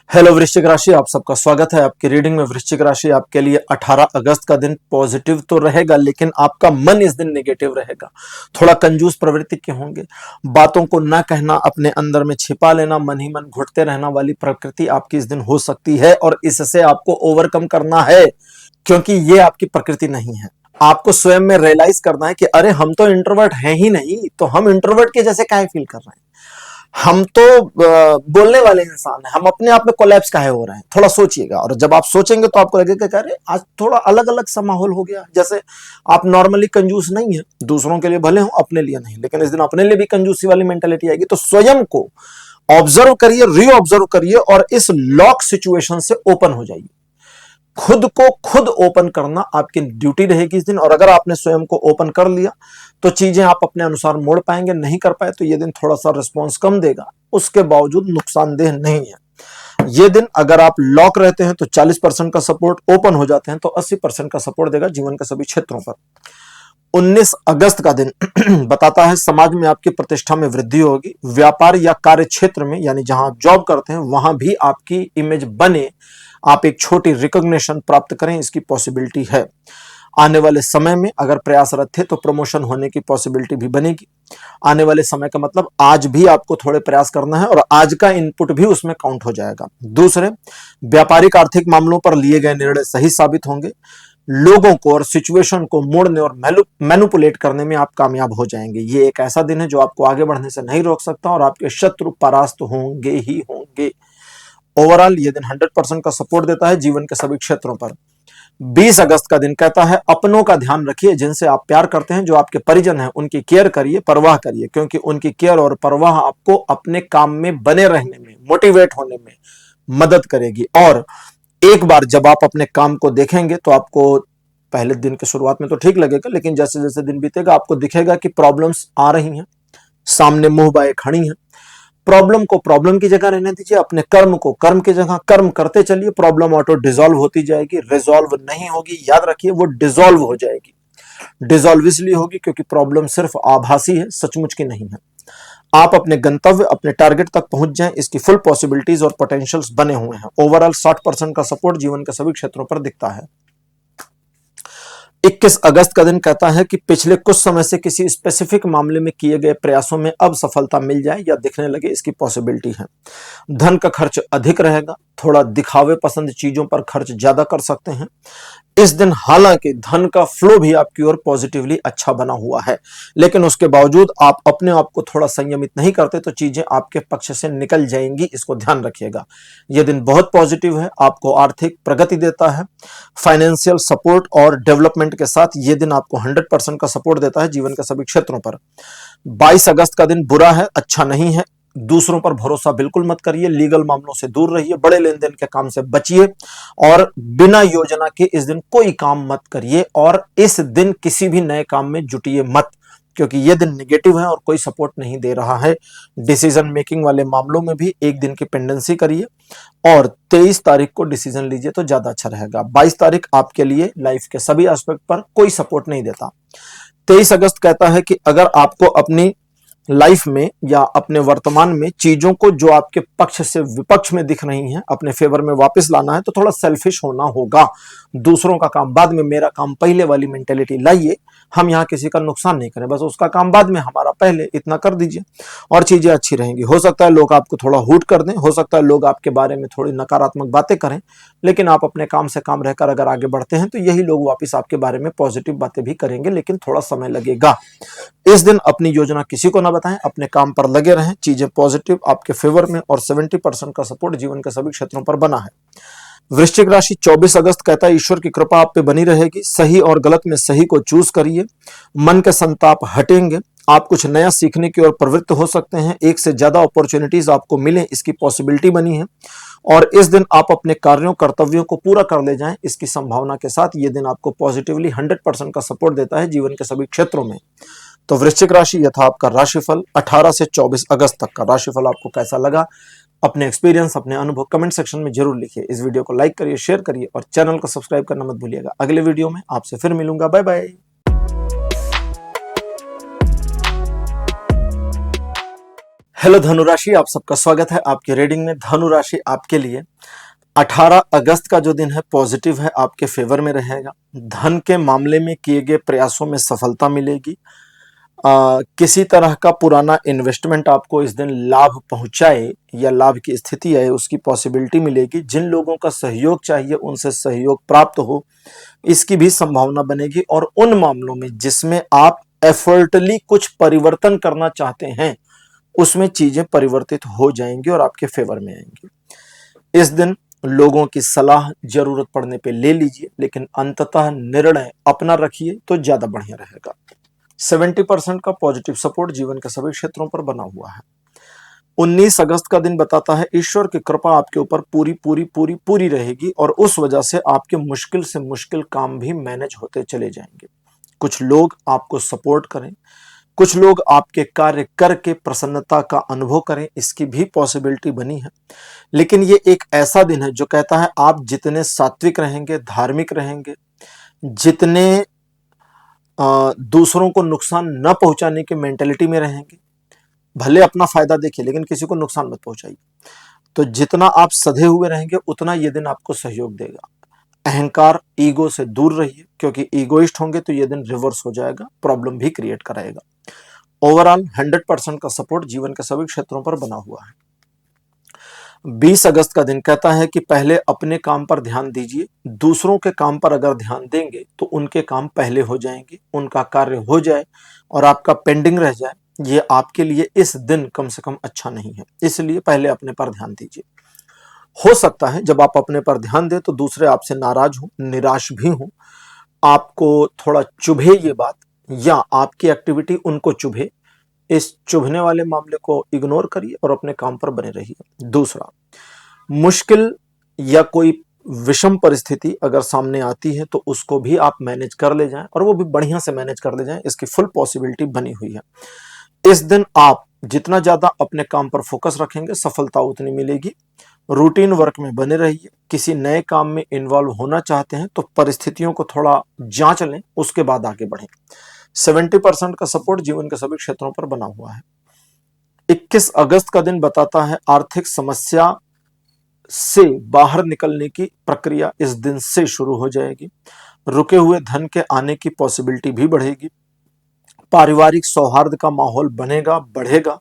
A: हेलो वृश्चिक राशि, आप सबका स्वागत है आपकी रीडिंग में। वृश्चिक राशि आपके लिए 18 अगस्त का दिन पॉजिटिव तो रहेगा, लेकिन आपका मन इस दिन नेगेटिव रहेगा। थोड़ा कंजूस प्रवृत्ति के होंगे, बातों को ना कहना, अपने अंदर में छिपा लेना, मन ही मन घुटते रहना वाली प्रकृति आपकी इस दिन हो सकती है, और इससे आपको ओवरकम करना है, क्योंकि ये आपकी प्रकृति नहीं है। आपको स्वयं में रियलाइज करना है कि अरे हम तो इंट्रोवर्ट हैं ही नहीं, तो हम इंट्रोवर्ट के जैसे काहे फील कर रहे हैं, हम तो बोलने वाले इंसान हैं, हम अपने आप में कोलैप्स काहे हो रहे हैं। थोड़ा सोचिएगा, और जब आप सोचेंगे तो आपको लगेगा कि अरे आज थोड़ा अलग अलग सा माहौल हो गया। जैसे आप नॉर्मली कंजूस नहीं है, दूसरों के लिए भले हो, अपने लिए नहीं, लेकिन इस दिन अपने लिए भी कंजूसी वाली मेंटेलिटी आएगी। तो स्वयं को ऑब्जर्व करिए, रीऑब्जर्व करिए और इस लॉक सिचुएशन से ओपन हो जाइए। खुद को खुद ओपन करना आपकी ड्यूटी रहेगी इस दिन, और अगर आपने स्वयं को ओपन कर लिया तो चीजें आप अपने अनुसार मोड़ पाएंगे। नहीं कर पाए तो ये दिन थोड़ा सा रिस्पॉन्स कम देगा, उसके बावजूद नुकसानदेह नहीं है। ये दिन अगर आप लॉक रहते हैं तो 40% का सपोर्ट, ओपन हो जाते हैं तो 80% का सपोर्ट देगा जीवन के सभी क्षेत्रों पर। 19 अगस्त का दिन बताता है समाज में आपकी प्रतिष्ठा में वृद्धि होगी, व्यापार या कार्य क्षेत्र में यानी जहां आप जॉब करते हैं वहां भी आपकी इमेज बने, आप एक छोटी रिकॉग्निशन प्राप्त करें, इसकी पॉसिबिलिटी है। आने वाले समय में अगर प्रयासरत थे तो प्रमोशन होने की पॉसिबिलिटी भी बनेगी। आने वाले समय का मतलब आज भी आपको थोड़े प्रयास करना है और आज का इनपुट भी उसमें काउंट हो जाएगा। दूसरे, व्यापारिक आर्थिक मामलों पर लिए गए निर्णय सही साबित होंगे, लोगों को और सिचुएशन को मोड़ने और मैनिपुलेट करने में आप कामयाब हो जाएंगे। ये एक ऐसा दिन है जो आपको आगे बढ़ने से नहीं रोक सकता और आपके शत्रु परास्त होंगे ही होंगे। ओवरऑल ये दिन 100% का सपोर्ट देता है जीवन के सभी क्षेत्रों पर। 20 अगस्त का दिन कहता है अपनों का ध्यान रखिए, जिनसे आप प्यार करते हैं, जो आपके परिजन हैं, उनकी केयर करिए, परवाह करिए, क्योंकि उनकी केयर और परवाह आपको अपने काम में बने रहने में, मोटिवेट होने में मदद करेगी। और एक बार जब आप अपने काम को देखेंगे तो आपको पहले दिन की शुरुआत में तो ठीक लगेगा, लेकिन जैसे जैसे दिन बीतेगा आपको दिखेगा कि प्रॉब्लम्स आ रही हैं, सामने मुंह बाए खड़ी हैं। प्रॉब्लम को प्रॉब्लम की जगह रहने दीजिए, अपने कर्म को कर्म की जगह कर्म करते चलिए। प्रॉब्लम ऑटो डिसॉल्व होती जाएगी, रिजॉल्व नहीं होगी, याद रखिए वो डिसॉल्व हो जाएगी। डिसॉल्व इसलिए होगी क्योंकि प्रॉब्लम सिर्फ आभासी है, सचमुच की नहीं है। आप अपने गंतव्य, अपने टारगेट तक पहुंच जाएं, इसकी फुल पॉसिबिलिटीज और पोटेंशियल्स बने हुए हैं। ओवरऑल 60% का सपोर्ट जीवन के सभी क्षेत्रों पर दिखता है। 21 अगस्त का दिन कहता है कि पिछले कुछ समय से किसी स्पेसिफिक मामले में किए गए प्रयासों में अब सफलता मिल जाए या दिखने लगे, इसकी पॉसिबिलिटी है। धन का खर्च अधिक रहेगा, थोड़ा दिखावे पसंद चीजों पर खर्च ज्यादा कर सकते हैं इस दिन। हालांकि धन का फ्लो भी आपकी ओर पॉजिटिवली अच्छा बना हुआ है, लेकिन उसके बावजूद आप अपने आप को थोड़ा संयमित नहीं करते तो चीजें आपके पक्ष से निकल जाएंगी, इसको ध्यान रखिएगा। यह दिन बहुत पॉजिटिव है, आपको आर्थिक प्रगति देता है, फाइनेंशियल सपोर्ट और डेवलपमेंट के साथ यह दिन आपको 100% का सपोर्ट देता है जीवन के सभी क्षेत्रों पर। 22 अगस्त का दिन बुरा है, अच्छा नहीं है। दूसरों पर भरोसा बिल्कुल मत करिए, लीगल मामलों से दूर रहिए, बड़े लेन देन के काम से बचिए और बिना योजना के इस दिन कोई काम मत करिए और इस दिन किसी भी नए काम में जुटिए मत, क्योंकि यह दिन नेगेटिव है और कोई सपोर्ट नहीं दे रहा है। डिसीजन मेकिंग वाले मामलों में भी एक दिन की पेंडेंसी करिए और 23 तारीख को डिसीजन लीजिए तो ज्यादा अच्छा रहेगा। 22 तारीख आपके लिए लाइफ के सभी एस्पेक्ट पर कोई सपोर्ट नहीं देता। 23 अगस्त कहता है कि अगर आपको अपनी लाइफ में या अपने वर्तमान में चीजों को जो आपके पक्ष से विपक्ष में दिख रही हैं अपने फेवर में वापस लाना है तो थोड़ा सेल्फिश होना होगा। दूसरों का काम बाद में, मेरा काम पहले वाली मेंटेलिटी लाइए। हम यहाँ किसी का नुकसान नहीं करें, बस उसका काम बाद में, हमारा पहले, इतना कर दीजिए और चीजें अच्छी रहेंगी। हो सकता है लोग आपको थोड़ा हूट कर दें, हो सकता है लोग आपके बारे में थोड़ी नकारात्मक बातें करें, लेकिन आप अपने काम से काम रहकर अगर आगे बढ़ते हैं तो यही लोग वापस आपके बारे में पॉजिटिव बातें भी करेंगे, लेकिन थोड़ा समय लगेगा। इस दिन अपनी योजना किसी को ना बताएं, अपने काम पर लगे रहें, चीजें पॉजिटिव आपके फेवर में और 70% का सपोर्ट जीवन के सभी क्षेत्रों पर बना है। वृश्चिक राशि 24 अगस्त कहता है ईश्वर की कृपा आप पे बनी रहेगी, सही और गलत में सही को चूज करिए, मन के संताप हटेंगे, आप कुछ नया सीखने की ओर प्रवृत्त हो सकते हैं, एक से ज्यादा अपॉर्चुनिटीज आपको मिले इसकी पॉसिबिलिटी बनी है और इस दिन आप अपने कार्यों कर्तव्यों को पूरा कर ले जाएं, इसकी संभावना के साथ ये दिन आपको पॉजिटिवली 100% का सपोर्ट देता है जीवन के सभी क्षेत्रों में। तो वृश्चिक राशि यह था आपका राशिफल 18 से 24 अगस्त तक का। राशिफल आपको कैसा लगा, अपने एक्सपीरियंस, अपने अनुभव कमेंट सेक्शन में जरूर लिखिए। इस वीडियो को लाइक करिए, शेयर करिए और चैनल को सब्सक्राइब करना मत भूलिएगा। अगले वीडियो में आपसे फिर मिलूंगा। Bye bye. हेलो धनुराशि, आप सबका स्वागत है आपकी रीडिंग में। धनुराशि आपके लिए 18 अगस्त का जो दिन है पॉजिटिव है, आपके फेवर में रहेगा। धन के मामले में किए गए प्रयासों में सफलता मिलेगी। किसी तरह का पुराना इन्वेस्टमेंट आपको इस दिन लाभ पहुंचाए या लाभ की स्थिति आए उसकी पॉसिबिलिटी मिलेगी। जिन लोगों का सहयोग चाहिए उनसे सहयोग प्राप्त हो इसकी भी संभावना बनेगी और उन मामलों में जिसमें आप एफर्टली कुछ परिवर्तन करना चाहते हैं उसमें चीजें परिवर्तित हो जाएंगी और आपके फेवर में आएंगी। इस दिन लोगों की सलाह जरूरत पड़ने पे ले लीजिए, लेकिन अंततः निर्णय अपना रखिए तो ज्यादा बढ़िया रहेगा। 70% का पॉजिटिव सपोर्ट जीवन के सभी क्षेत्रों पर बना हुआ है। 19 अगस्त का दिन बताता है ईश्वर की कृपा आपके ऊपर पूरी पूरी पूरी पूरी रहेगी और उस वजह से आपके मुश्किल से मुश्किल काम भी मैनेज होते चले जाएंगे। कुछ लोग आपको सपोर्ट करें, कुछ लोग आपके कार्य करके प्रसन्नता का अनुभव करें, इसकी भी पॉसिबिलिटी बनी है। लेकिन ये एक ऐसा दिन है जो कहता है आप जितने सात्विक रहेंगे, धार्मिक रहेंगे, जितने दूसरों को नुकसान न पहुंचाने की मेंटेलिटी में रहेंगे। भले अपना फायदा देखिए लेकिन किसी को नुकसान मत पहुंचाइए। तो जितना आप सधे हुए रहेंगे उतना ये दिन आपको सहयोग देगा। अहंकार, ईगो से दूर रहिए, क्योंकि ईगोइस्ट होंगे तो ये दिन रिवर्स हो जाएगा, प्रॉब्लम भी क्रिएट कराएगा। ओवरऑल 100% का सपोर्ट जीवन के सभी क्षेत्रों पर बना हुआ है। 20 अगस्त का दिन कहता है कि पहले अपने काम पर ध्यान दीजिए। दूसरों के काम पर अगर ध्यान देंगे तो उनके काम पहले हो जाएंगे, उनका कार्य हो जाए और आपका पेंडिंग रह जाए, ये आपके लिए इस दिन कम से कम अच्छा नहीं है। इसलिए पहले अपने पर ध्यान दीजिए। हो सकता है जब आप अपने पर ध्यान दें तो दूसरे आपसे नाराज हो, निराश भी हो, आपको थोड़ा चुभे ये बात, या आपकी एक्टिविटी उनको चुभे। इस चुभने वाले मामले को इग्नोर करिए और अपने काम पर बने रहिए। दूसरा, मुश्किल या कोई विषम परिस्थिति अगर सामने आती है तो उसको भी आप मैनेज कर ले जाएं, और वो भी बढ़िया से मैनेज कर ले जाएं, इसकी फुल पॉसिबिलिटी बनी हुई है। इस दिन आप जितना ज्यादा अपने काम पर फोकस रखेंगे सफलता उतनी मिलेगी। रूटीन वर्क में बने रहिए। किसी नए काम में इन्वॉल्व होना चाहते हैं तो परिस्थितियों को थोड़ा जांच लें, उसके बाद आगे बढ़ें। 70% का सपोर्ट जीवन के सभी क्षेत्रों पर बना हुआ है। 21 अगस्त का दिन बताता है आर्थिक समस्या से बाहर निकलने की प्रक्रिया इस दिन से शुरू हो जाएगी। रुके हुए धन के आने की पॉसिबिलिटी भी बढ़ेगी। पारिवारिक सौहार्द का माहौल बनेगा, बढ़ेगा।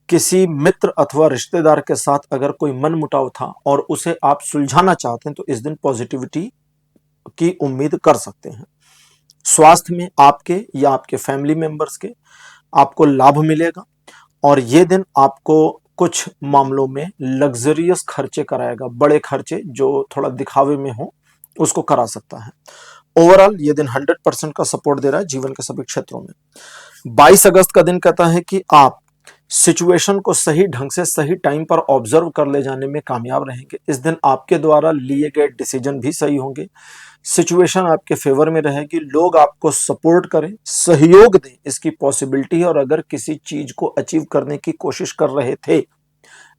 A: किसी मित्र अथवा रिश्तेदार के साथ अगर कोई मनमुटाव था और उसे आप सुलझाना चाहते हैं तो इस दिन पॉजिटिविटी की उम्मीद कर सकते हैं। स्वास्थ्य में आपके या आपके फैमिली मेंबर्स के आपको लाभ मिलेगा, और ये दिन आपको कुछ मामलों में लग्जरियस खर्चे कराएगा। बड़े खर्चे जो थोड़ा दिखावे में हो उसको करा सकता है। ओवरऑल ये दिन 100% का सपोर्ट दे रहा है जीवन के सभी क्षेत्रों में। 22 अगस्त का दिन कहता है कि आप सिचुएशन को सही ढंग से सही टाइम पर ऑब्जर्व कर ले जाने में कामयाब रहेंगे। इस दिन आपके द्वारा लिए गए डिसीजन भी सही होंगे। सिचुएशन आपके फेवर में रहेगी। लोग आपको सपोर्ट करें, सहयोग दें, इसकी पॉसिबिलिटी है। और अगर किसी चीज को अचीव करने की कोशिश कर रहे थे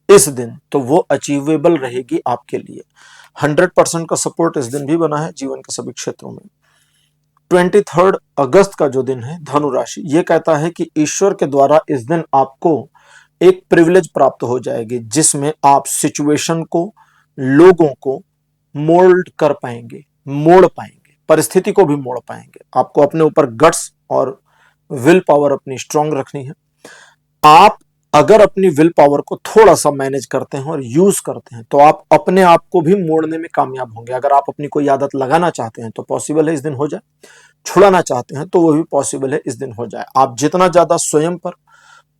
A: इस दिन तो वो अचीवेबल रहेगी आपके लिए। 100% का सपोर्ट इस दिन भी बना है जीवन के सभी क्षेत्रों में। 23 अगस्त का जो दिन है धनु राशि, ये कहता है कि ईश्वर के द्वारा इस दिन आपको एक प्रिविलेज प्राप्त हो जाएगी जिसमें आप सिचुएशन को, लोगों को मोल्ड कर पाएंगे, मोड़ पाएंगे, परिस्थिति को भी मोड़ पाएंगे। आपको अपने ऊपर गट्स और विल पावर अपनी स्ट्रांग रखनी है। आप अगर अपनी विल पावर को थोड़ा सा मैनेज करते हैं और यूज करते हैं तो आप अपने आप को भी मोड़ने में कामयाब होंगे। अगर आप अपनी कोई आदत लगाना चाहते हैं तो पॉसिबल है इस दिन हो जाए, छुड़ाना चाहते हैं तो वो भी पॉसिबल है इस दिन हो जाए। आप जितना ज्यादा स्वयं पर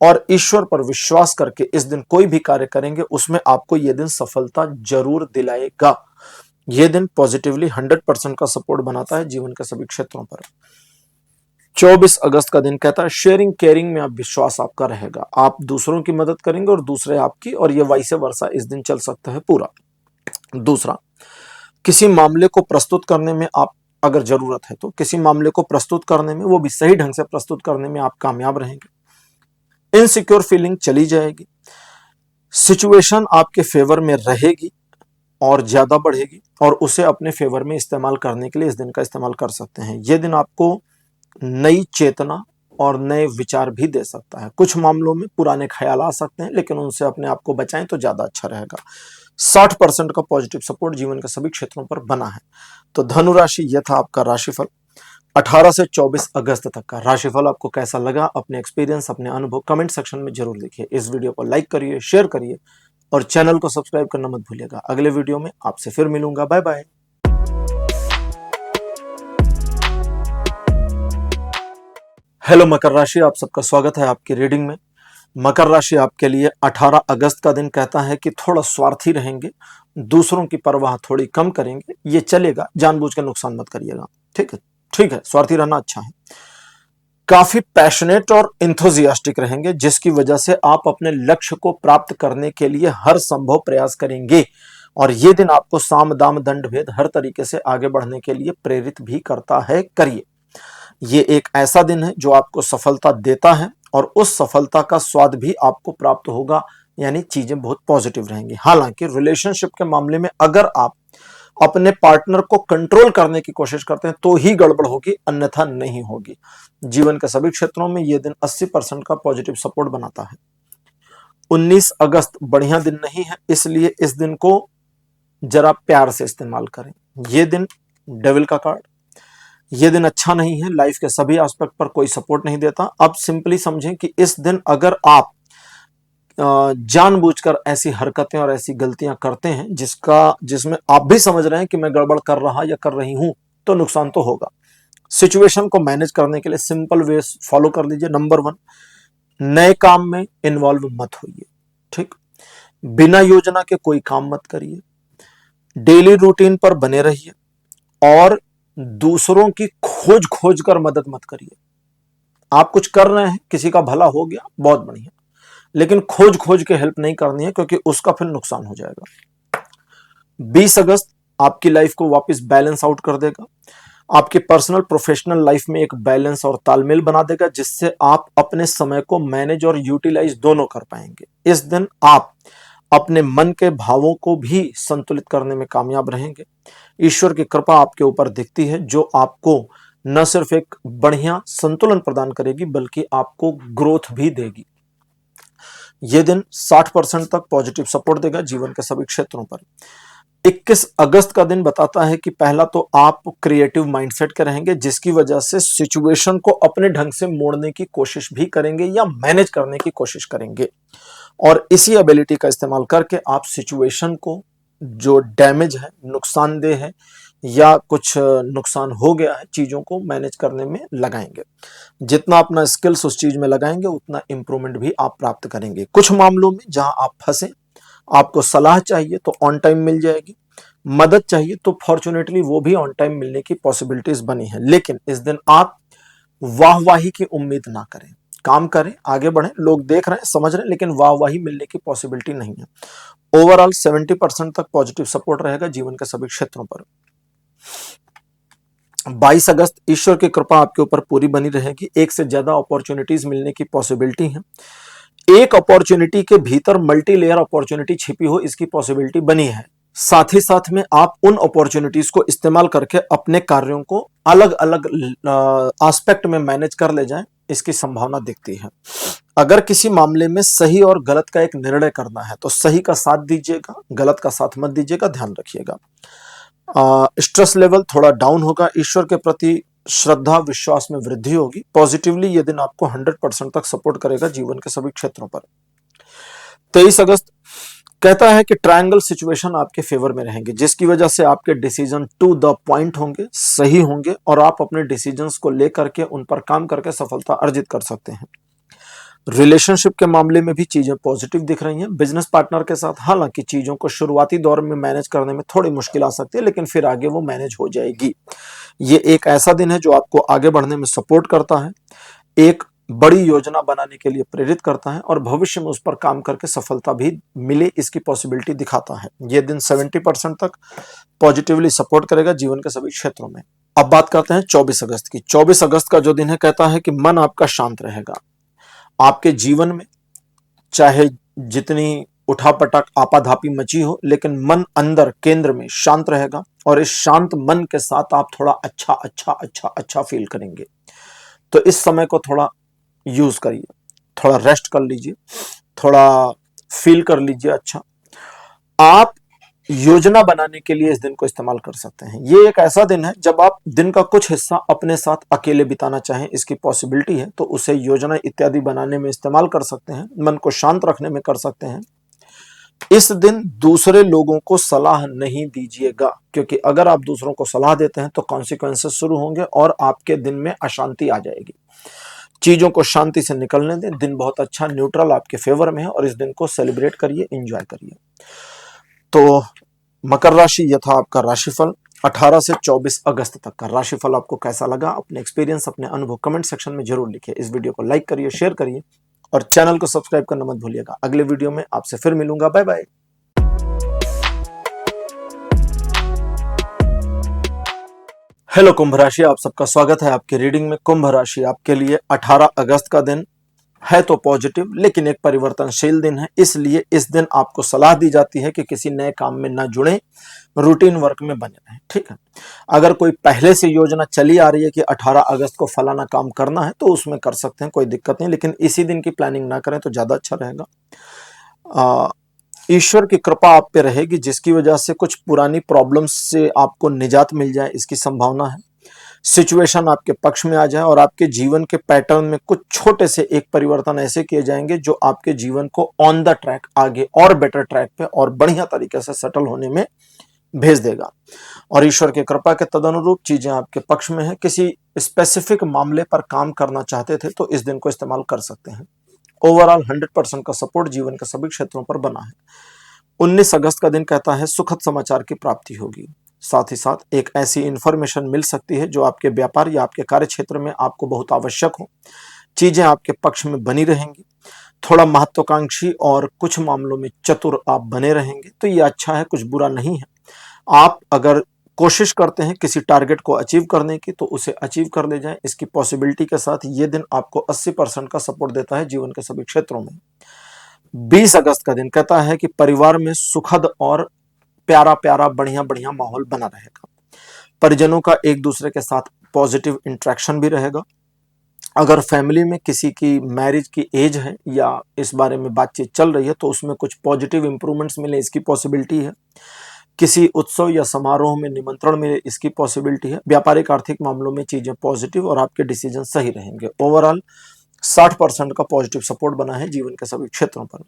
A: और ईश्वर पर विश्वास करके इस दिन कोई भी कार्य करेंगे उसमें आपको यह दिन सफलता जरूर दिलाएगा। यह दिन पॉजिटिवली 100% का सपोर्ट बनाता है जीवन के सभी क्षेत्रों पर। 24 अगस्त का दिन कहता है शेयरिंग केयरिंग में आप विश्वास आपका रहेगा। आप दूसरों की मदद करेंगे और दूसरे आपकी, और ये वाइस वर्सा इस दिन चल सकता है पूरा। दूसरा, किसी मामले को प्रस्तुत करने में आप अगर जरूरत है तो किसी मामले को प्रस्तुत करने में, वो भी सही ढंग से प्रस्तुत करने में आप कामयाब रहेंगे। इनसिक्योर फीलिंग चली जाएगी। सिचुएशन आपके फेवर में रहेगी और ज्यादा बढ़ेगी, और उसे अपने फेवर में इस्तेमाल करने के लिए इस दिन का इस्तेमाल कर सकते हैं। यह दिन आपको नई चेतना और नए विचार भी दे सकता है। कुछ मामलों में पुराने ख्याल आ सकते हैं लेकिन उनसे अपने आप को बचाएं तो ज्यादा अच्छा रहेगा। 60% का पॉजिटिव सपोर्ट जीवन के सभी क्षेत्रों पर बना है। तो धनु राशि, यह था आपका राशिफल 18 से 24 अगस्त तक का। राशिफल आपको कैसा लगा, अपने एक्सपीरियंस, अपने अनुभव कमेंट सेक्शन में जरूर लिखिए। इस वीडियो को लाइक करिए, शेयर करिए और चैनल को सब्सक्राइब करना मत भूलिएगा। अगले वीडियो में आपसे फिर मिलूंगा। Bye bye. हेलो मकर राशि, आप सबका स्वागत है आपकी रीडिंग में। मकर राशि आपके लिए 18 अगस्त का दिन कहता है कि थोड़ा स्वार्थी रहेंगे, दूसरों की परवाह थोड़ी कम करेंगे। ये चलेगा, जानबूझ कर नुकसान मत करिएगा। ठीक है, ठीक है, स्वार्थी रहना अच्छा है। काफी पैशनेट और इंथुजियास्टिक रहेंगे जिसकी वजह से आप अपने लक्ष्य को प्राप्त करने के लिए हर संभव प्रयास करेंगे, और ये दिन आपको साम दाम दंड भेद हर तरीके से आगे बढ़ने के लिए प्रेरित भी करता है। करिए, ये एक ऐसा दिन है जो आपको सफलता देता है और उस सफलता का स्वाद भी आपको प्राप्त होगा, यानी चीजें बहुत पॉजिटिव रहेंगी। हालांकि रिलेशनशिप के मामले में अगर आप अपने पार्टनर को कंट्रोल करने की कोशिश करते हैं तो ही गड़बड़ होगी, अन्यथा नहीं होगी। जीवन के सभी क्षेत्रों में यह दिन 80% का पॉजिटिव सपोर्ट बनाता है। 19 अगस्त बढ़िया दिन नहीं है, इसलिए इस दिन को जरा प्यार से इस्तेमाल करें। यह दिन डेविल का कार्ड, यह दिन अच्छा नहीं है, लाइफ के सभी एस्पेक्ट पर कोई सपोर्ट नहीं देता। अब सिंपली समझें कि इस दिन अगर आप जानबूझकर ऐसी हरकतें और ऐसी गलतियां करते हैं जिसमें आप भी समझ रहे हैं कि मैं गड़बड़ कर रहा या कर रही हूं, तो नुकसान तो होगा। सिचुएशन को मैनेज करने के लिए सिंपल वे फॉलो कर लीजिए। नंबर 1, नए काम में इन्वॉल्व मत होइए। ठीक, बिना योजना के कोई काम मत करिए, डेली रूटीन पर बने रहिए और दूसरों की खोज खोज कर मदद मत करिए। आप कुछ कर रहे हैं, किसी का भला हो गया, बहुत बढ़िया, लेकिन खोज खोज के हेल्प नहीं करनी है, क्योंकि उसका फिर नुकसान हो जाएगा। 20 अगस्त आपकी लाइफ को वापस बैलेंस आउट कर देगा, आपके पर्सनल प्रोफेशनल लाइफ में एक बैलेंस और तालमेल बना देगा, जिससे आप अपने समय को मैनेज और यूटिलाइज दोनों कर पाएंगे। इस दिन आप अपने मन के भावों को भी संतुलित करने में कामयाब रहेंगे। ईश्वर की कृपा आपके ऊपर दिखती है, जो आपको न सिर्फ एक बढ़िया संतुलन प्रदान करेगी, बल्कि आपको ग्रोथ भी देगी। यह दिन 60% तक पॉजिटिव सपोर्ट देगा जीवन के सभी क्षेत्रों पर। 21 अगस्त का दिन बताता है कि पहला तो आप क्रिएटिव माइंडसेट के रहेंगे, जिसकी वजह से सिचुएशन को अपने ढंग से मोड़ने की कोशिश भी करेंगे या मैनेज करने की कोशिश करेंगे, और इसी एबिलिटी का इस्तेमाल करके आप सिचुएशन को, जो डैमेज है, नुकसानदेह है या कुछ नुकसान हो गया है, चीजों को मैनेज करने में लगाएंगे। जितना अपना स्किल्स उस चीज में लगाएंगे, उतना इंप्रूवमेंट भी आप प्राप्त करेंगे। कुछ मामलों में जहां आप फंसे, आपको सलाह चाहिए तो ऑन टाइम मिल जाएगी, मदद चाहिए तो फॉर्चुनेटली वो भी ऑन टाइम मिलने की पॉसिबिलिटीज बनी है। लेकिन इस दिन आप वाहवाही की उम्मीद ना करें, काम करें, आगे बढ़ें, लोग देख रहे हैं, समझ रहे हैं, लेकिन वाहवाही मिलने की पॉसिबिलिटी नहीं है। ओवरऑल 70% तक पॉजिटिव सपोर्ट रहेगा जीवन के सभी क्षेत्रों पर। 22 अगस्त ईश्वर की कृपा आपके ऊपर पूरी बनी रहेगी। एक से ज्यादा अपॉर्चुनिटीज मिलने की पॉसिबिलिटी है। एक अपॉर्चुनिटी के भीतर मल्टी लेयर अपॉर्चुनिटी छिपी हो, इसकी पॉसिबिलिटी बनी है। साथ ही साथ में आप उन अपॉर्चुनिटीज को इस्तेमाल करके अपने कार्यों को अलग अलग एस्पेक्ट में मैनेज कर ले जाएं, इसकी संभावना दिखती है। अगर किसी मामले में सही और गलत का एक निर्णय करना है तो सही का साथ दीजिएगा, गलत का साथ मत दीजिएगा, ध्यान रखिएगा। स्ट्रेस लेवल थोड़ा डाउन होगा, ईश्वर के प्रति श्रद्धा विश्वास में वृद्धि होगी। पॉजिटिवली यह दिन आपको 100% तक सपोर्ट करेगा जीवन के सभी क्षेत्रों पर। 23 अगस्त कहता है कि ट्रायंगल सिचुएशन आपके फेवर में रहेंगे, जिसकी वजह से आपके डिसीजन टू द पॉइंट होंगे, सही होंगे, और आप अपने डिसीजंस को लेकर के उन पर काम करके सफलता अर्जित कर सकते हैं। रिलेशनशिप के मामले में भी चीजें पॉजिटिव दिख रही हैं। बिजनेस पार्टनर के साथ हालांकि चीजों को शुरुआती दौर में मैनेज करने में थोड़ी मुश्किल आ सकती है, लेकिन फिर आगे वो मैनेज हो जाएगी। ये एक ऐसा दिन है जो आपको आगे बढ़ने में सपोर्ट करता है, एक बड़ी योजना बनाने के लिए प्रेरित करता है, और भविष्य में उस पर काम करके सफलता भी मिले, इसकी पॉसिबिलिटी दिखाता है। यह दिन 70% तक पॉजिटिवली सपोर्ट करेगा जीवन के सभी क्षेत्रों में। अब बात करते हैं 24 अगस्त की। 24 अगस्त का जो दिन है, कहता है कि मन आपका शांत रहेगा। आपके जीवन में चाहे जितनी उठापटक आपाधापी मची हो, लेकिन मन अंदर केंद्र में शांत रहेगा, और इस शांत मन के साथ आप थोड़ा अच्छा अच्छा अच्छा अच्छा फील करेंगे। तो इस समय को थोड़ा यूज करिए, थोड़ा रेस्ट कर लीजिए, थोड़ा फील कर लीजिए अच्छा। आप योजना बनाने के लिए इस दिन को इस्तेमाल कर सकते हैं। ये एक ऐसा दिन है जब आप दिन का कुछ हिस्सा अपने साथ अकेले बिताना चाहें, इसकी पॉसिबिलिटी है, तो उसे योजना इत्यादि बनाने में इस्तेमाल कर सकते हैं, मन को शांत रखने में कर सकते हैं। इस दिन दूसरे लोगों को सलाह नहीं दीजिएगा, क्योंकि अगर आप दूसरों को सलाह देते हैं तो कॉन्सिक्वेंसेस शुरू होंगे और आपके दिन में अशांति आ जाएगी। चीजों को शांति से निकलने दें। दिन बहुत अच्छा न्यूट्रल आपके फेवर में है, और इस दिन को सेलिब्रेट करिए, एंजॉय करिए। तो मकर राशि, यह था आपका राशिफल 18 से 24 अगस्त तक का। राशिफल आपको कैसा लगा? अपने एक्सपीरियंस, अपने अनुभव कमेंट सेक्शन में जरूर लिखिए। इस वीडियो को लाइक करिए, शेयर करिए, और चैनल को सब्सक्राइब करना मत भूलिएगा। अगले वीडियो में आपसे फिर मिलूंगा। Bye bye. हेलो कुंभ राशि, आप सबका स्वागत है आपकी रीडिंग में। कुंभ राशि आपके लिए 18 अगस्त का दिन है तो पॉजिटिव, लेकिन एक परिवर्तनशील दिन है, इसलिए इस दिन आपको सलाह दी जाती है कि किसी नए काम में न जुड़े, रूटीन वर्क में बने रहें। ठीक है, अगर कोई पहले से योजना चली आ रही है कि 18 अगस्त को फलाना काम करना है तो उसमें कर सकते हैं, कोई दिक्कत नहीं, लेकिन इसी दिन की प्लानिंग ना करें तो ज्यादा अच्छा रहेगा। ईश्वर की कृपा आप पे रहेगी, जिसकी वजह से कुछ पुरानी प्रॉब्लम्स से आपको निजात मिल जाए, इसकी संभावना है। सिचुएशन आपके पक्ष में आ जाए और आपके जीवन के पैटर्न में कुछ छोटे से एक परिवर्तन ऐसे किए जाएंगे जो आपके जीवन को ऑन द ट्रैक, आगे और बेटर ट्रैक पे और बढ़िया तरीके से सेटल होने में भेज देगा। और ईश्वर की कृपा के तदनुरूप चीजें आपके पक्ष में है। किसी स्पेसिफिक मामले पर काम करना चाहते थे तो इस दिन को इस्तेमाल कर सकते हैं। ओवरऑल 100% का सपोर्ट जीवन के सभी क्षेत्रों पर बना है। 19 अगस्त का दिन कहता है सुखद समाचार की प्राप्ति होगी। साथ ही साथ एक ऐसी इंफॉर्मेशन मिल सकती है जो आपके व्यापार या आपके कार्य क्षेत्र में आपको बहुत आवश्यक हो। चीजें आपके पक्ष में बनी रहेंगी। थोड़ा महत्वाकांक्षी और कुछ मामलों में चतुर आप बने रहेंगे, तो ये अच्छा है, कुछ बुरा नहीं है। आप अगर कोशिश करते हैं किसी टारगेट को अचीव करने की तो उसे अचीव कर ले जाएं। इसकी पॉसिबिलिटी के साथ ये दिन आपको 80% का सपोर्ट देता है जीवन के सभी क्षेत्रों में। 20 अगस्त का दिन कहता है कि परिवार में सुखद और प्यारा प्यारा बढ़िया बढ़िया माहौल बना रहेगा। परिजनों का एक दूसरे के साथ पॉजिटिव इंटरेक्शन भी रहेगा। अगर फैमिली में किसी की मैरिज की एज है या इस बारे में बातचीत चल रही है तो उसमें कुछ पॉजिटिव इंप्रूवमेंट्स मिले, इसकी पॉसिबिलिटी है। किसी उत्सव या समारोह में निमंत्रण मिले, इसकी पॉसिबिलिटी है। व्यापारिक आर्थिक मामलों में चीजें पॉजिटिव और आपके डिसीजन सही रहेंगे। ओवरऑल 60% का पॉजिटिव सपोर्ट बना है जीवन के सभी क्षेत्रों पर।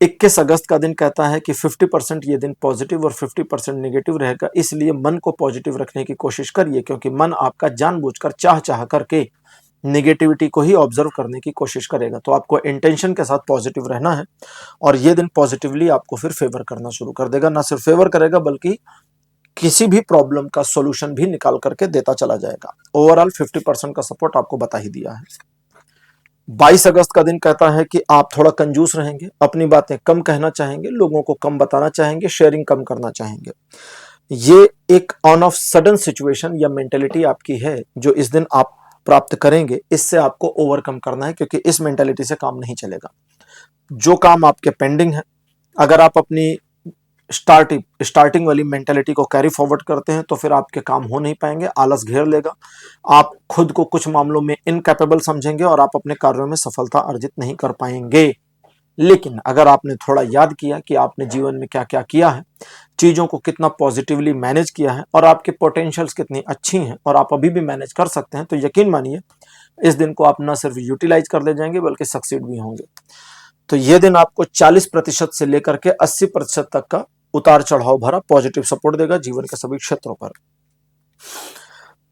A: 21 अगस्त का दिन कहता है कि 50% ये दिन पॉजिटिव और 50% नेगेटिव रहेगा, इसलिए मन को पॉजिटिव रखने की कोशिश करिए, क्योंकि मन आपका जानबूझकर चाह करके नेगेटिविटी को ही ऑब्जर्व करने की कोशिश करेगा। तो आपको इंटेंशन के साथ पॉजिटिव रहना है और ये दिन पॉजिटिवली आपको फिर फेवर करना शुरू कर देगा। ना सिर्फ फेवर करेगा बल्कि किसी भी प्रॉब्लम का सॉल्यूशन भी निकाल करके देता चला जाएगा। ओवरऑल 50% का सपोर्ट आपको बता ही दिया है। 22 अगस्त का दिन कहता है कि आप थोड़ा कंजूस रहेंगे, अपनी बातें कम कहना चाहेंगे, लोगों को कम बताना चाहेंगे, शेयरिंग कम करना चाहेंगे। ये एक ऑन ऑफ सडन सिचुएशन या मेंटेलिटी आपकी है जो इस दिन आप प्राप्त करेंगे। इससे आपको ओवरकम करना है, क्योंकि इस मेंटेलिटी से काम नहीं चलेगा। जो काम आपके पेंडिंग है, अगर आप अपनी स्टार्टिंग वाली मेंटेलिटी को कैरी फॉरवर्ड करते हैं तो फिर आपके काम हो नहीं पाएंगे, आलस घेर लेगा, आप खुद को कुछ मामलों में इनकैपेबल समझेंगे और आप अपने कार्यों में सफलता अर्जित नहीं कर पाएंगे। लेकिन अगर आपने थोड़ा याद किया कि आपने जीवन में क्या क्या किया है, चीजों को कितना पॉजिटिवली मैनेज किया है और आपके पोटेंशियल्स कितनी अच्छी हैं और आप अभी भी मैनेज कर सकते हैं, तो यकीन मानिए इस दिन को आप न सिर्फ यूटिलाइज कर ले जाएंगे बल्कि सक्सीड भी होंगे। तो ये दिन आपको 40% से लेकर के 80% तक का उतार चढ़ाव भरा पॉजिटिव सपोर्ट देगा जीवन के सभी क्षेत्रों पर।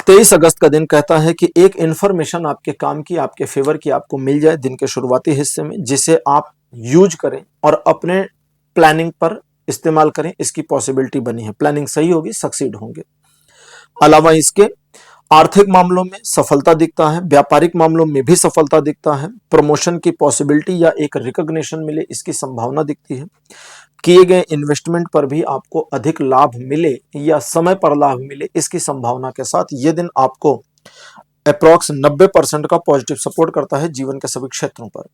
A: 23 अगस्त का दिन कहता है कि एक इंफॉर्मेशन आपके काम की, आपके फेवर की आपको मिल जाए दिन के शुरुआती हिस्से में, जिसे आप यूज करें और अपने प्लानिंग पर इस्तेमाल करें। इसकी पॉसिबिलिटी बनी है, प्लानिंग सही होगी, सक्सीड होंगे। अलावा इसके आर्थिक मामलों में सफलता दिखता है, व्यापारिक मामलों में भी सफलता दिखता है। प्रमोशन की पॉसिबिलिटी या एक रिकॉग्निशन मिले, इसकी संभावना दिखती है। किए गए इन्वेस्टमेंट पर भी आपको अधिक लाभ मिले या समय पर लाभ मिले, इसकी संभावना के साथ ये दिन आपको अप्रॉक्स 90% का पॉजिटिव सपोर्ट करता है जीवन के सभी क्षेत्रों पर।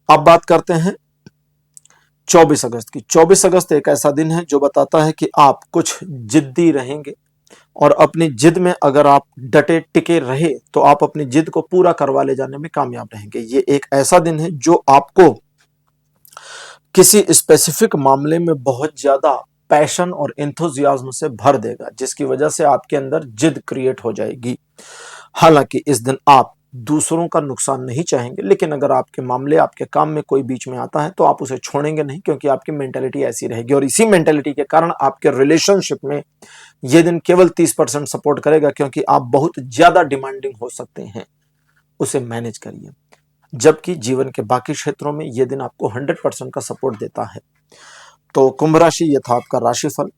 A: अब बात करते हैं 24 अगस्त की। 24 अगस्त एक ऐसा दिन है जो बताता है कि आप कुछ जिद्दी रहेंगे और अपनी जिद में अगर आप डटे टिके रहे तो आप अपनी जिद को पूरा करवा ले जाने में कामयाब रहेंगे। ये एक ऐसा दिन है जो आपको किसी स्पेसिफिक मामले में बहुत ज्यादा पैशन और एंथुजियाज्म से भर देगा, जिसकी वजह से आपके अंदर जिद क्रिएट हो जाएगी। हालांकि इस दिन आप दूसरों का नुकसान नहीं चाहेंगे, लेकिन अगर आपके मामले, आपके काम में कोई बीच में आता है तो आप उसे छोड़ेंगे नहीं, क्योंकि आपकी मेंटेलिटी ऐसी रहेगी। और इसी मेंटेलिटी के कारण आपके रिलेशनशिप में यह दिन केवल 30% सपोर्ट करेगा, क्योंकि आप बहुत ज्यादा डिमांडिंग हो सकते हैं, उसे मैनेज करिए। जबकि जीवन के बाकी क्षेत्रों में यह दिन आपको 100% का सपोर्ट देता है। तो कुंभ राशि, ये था आपका राशिफल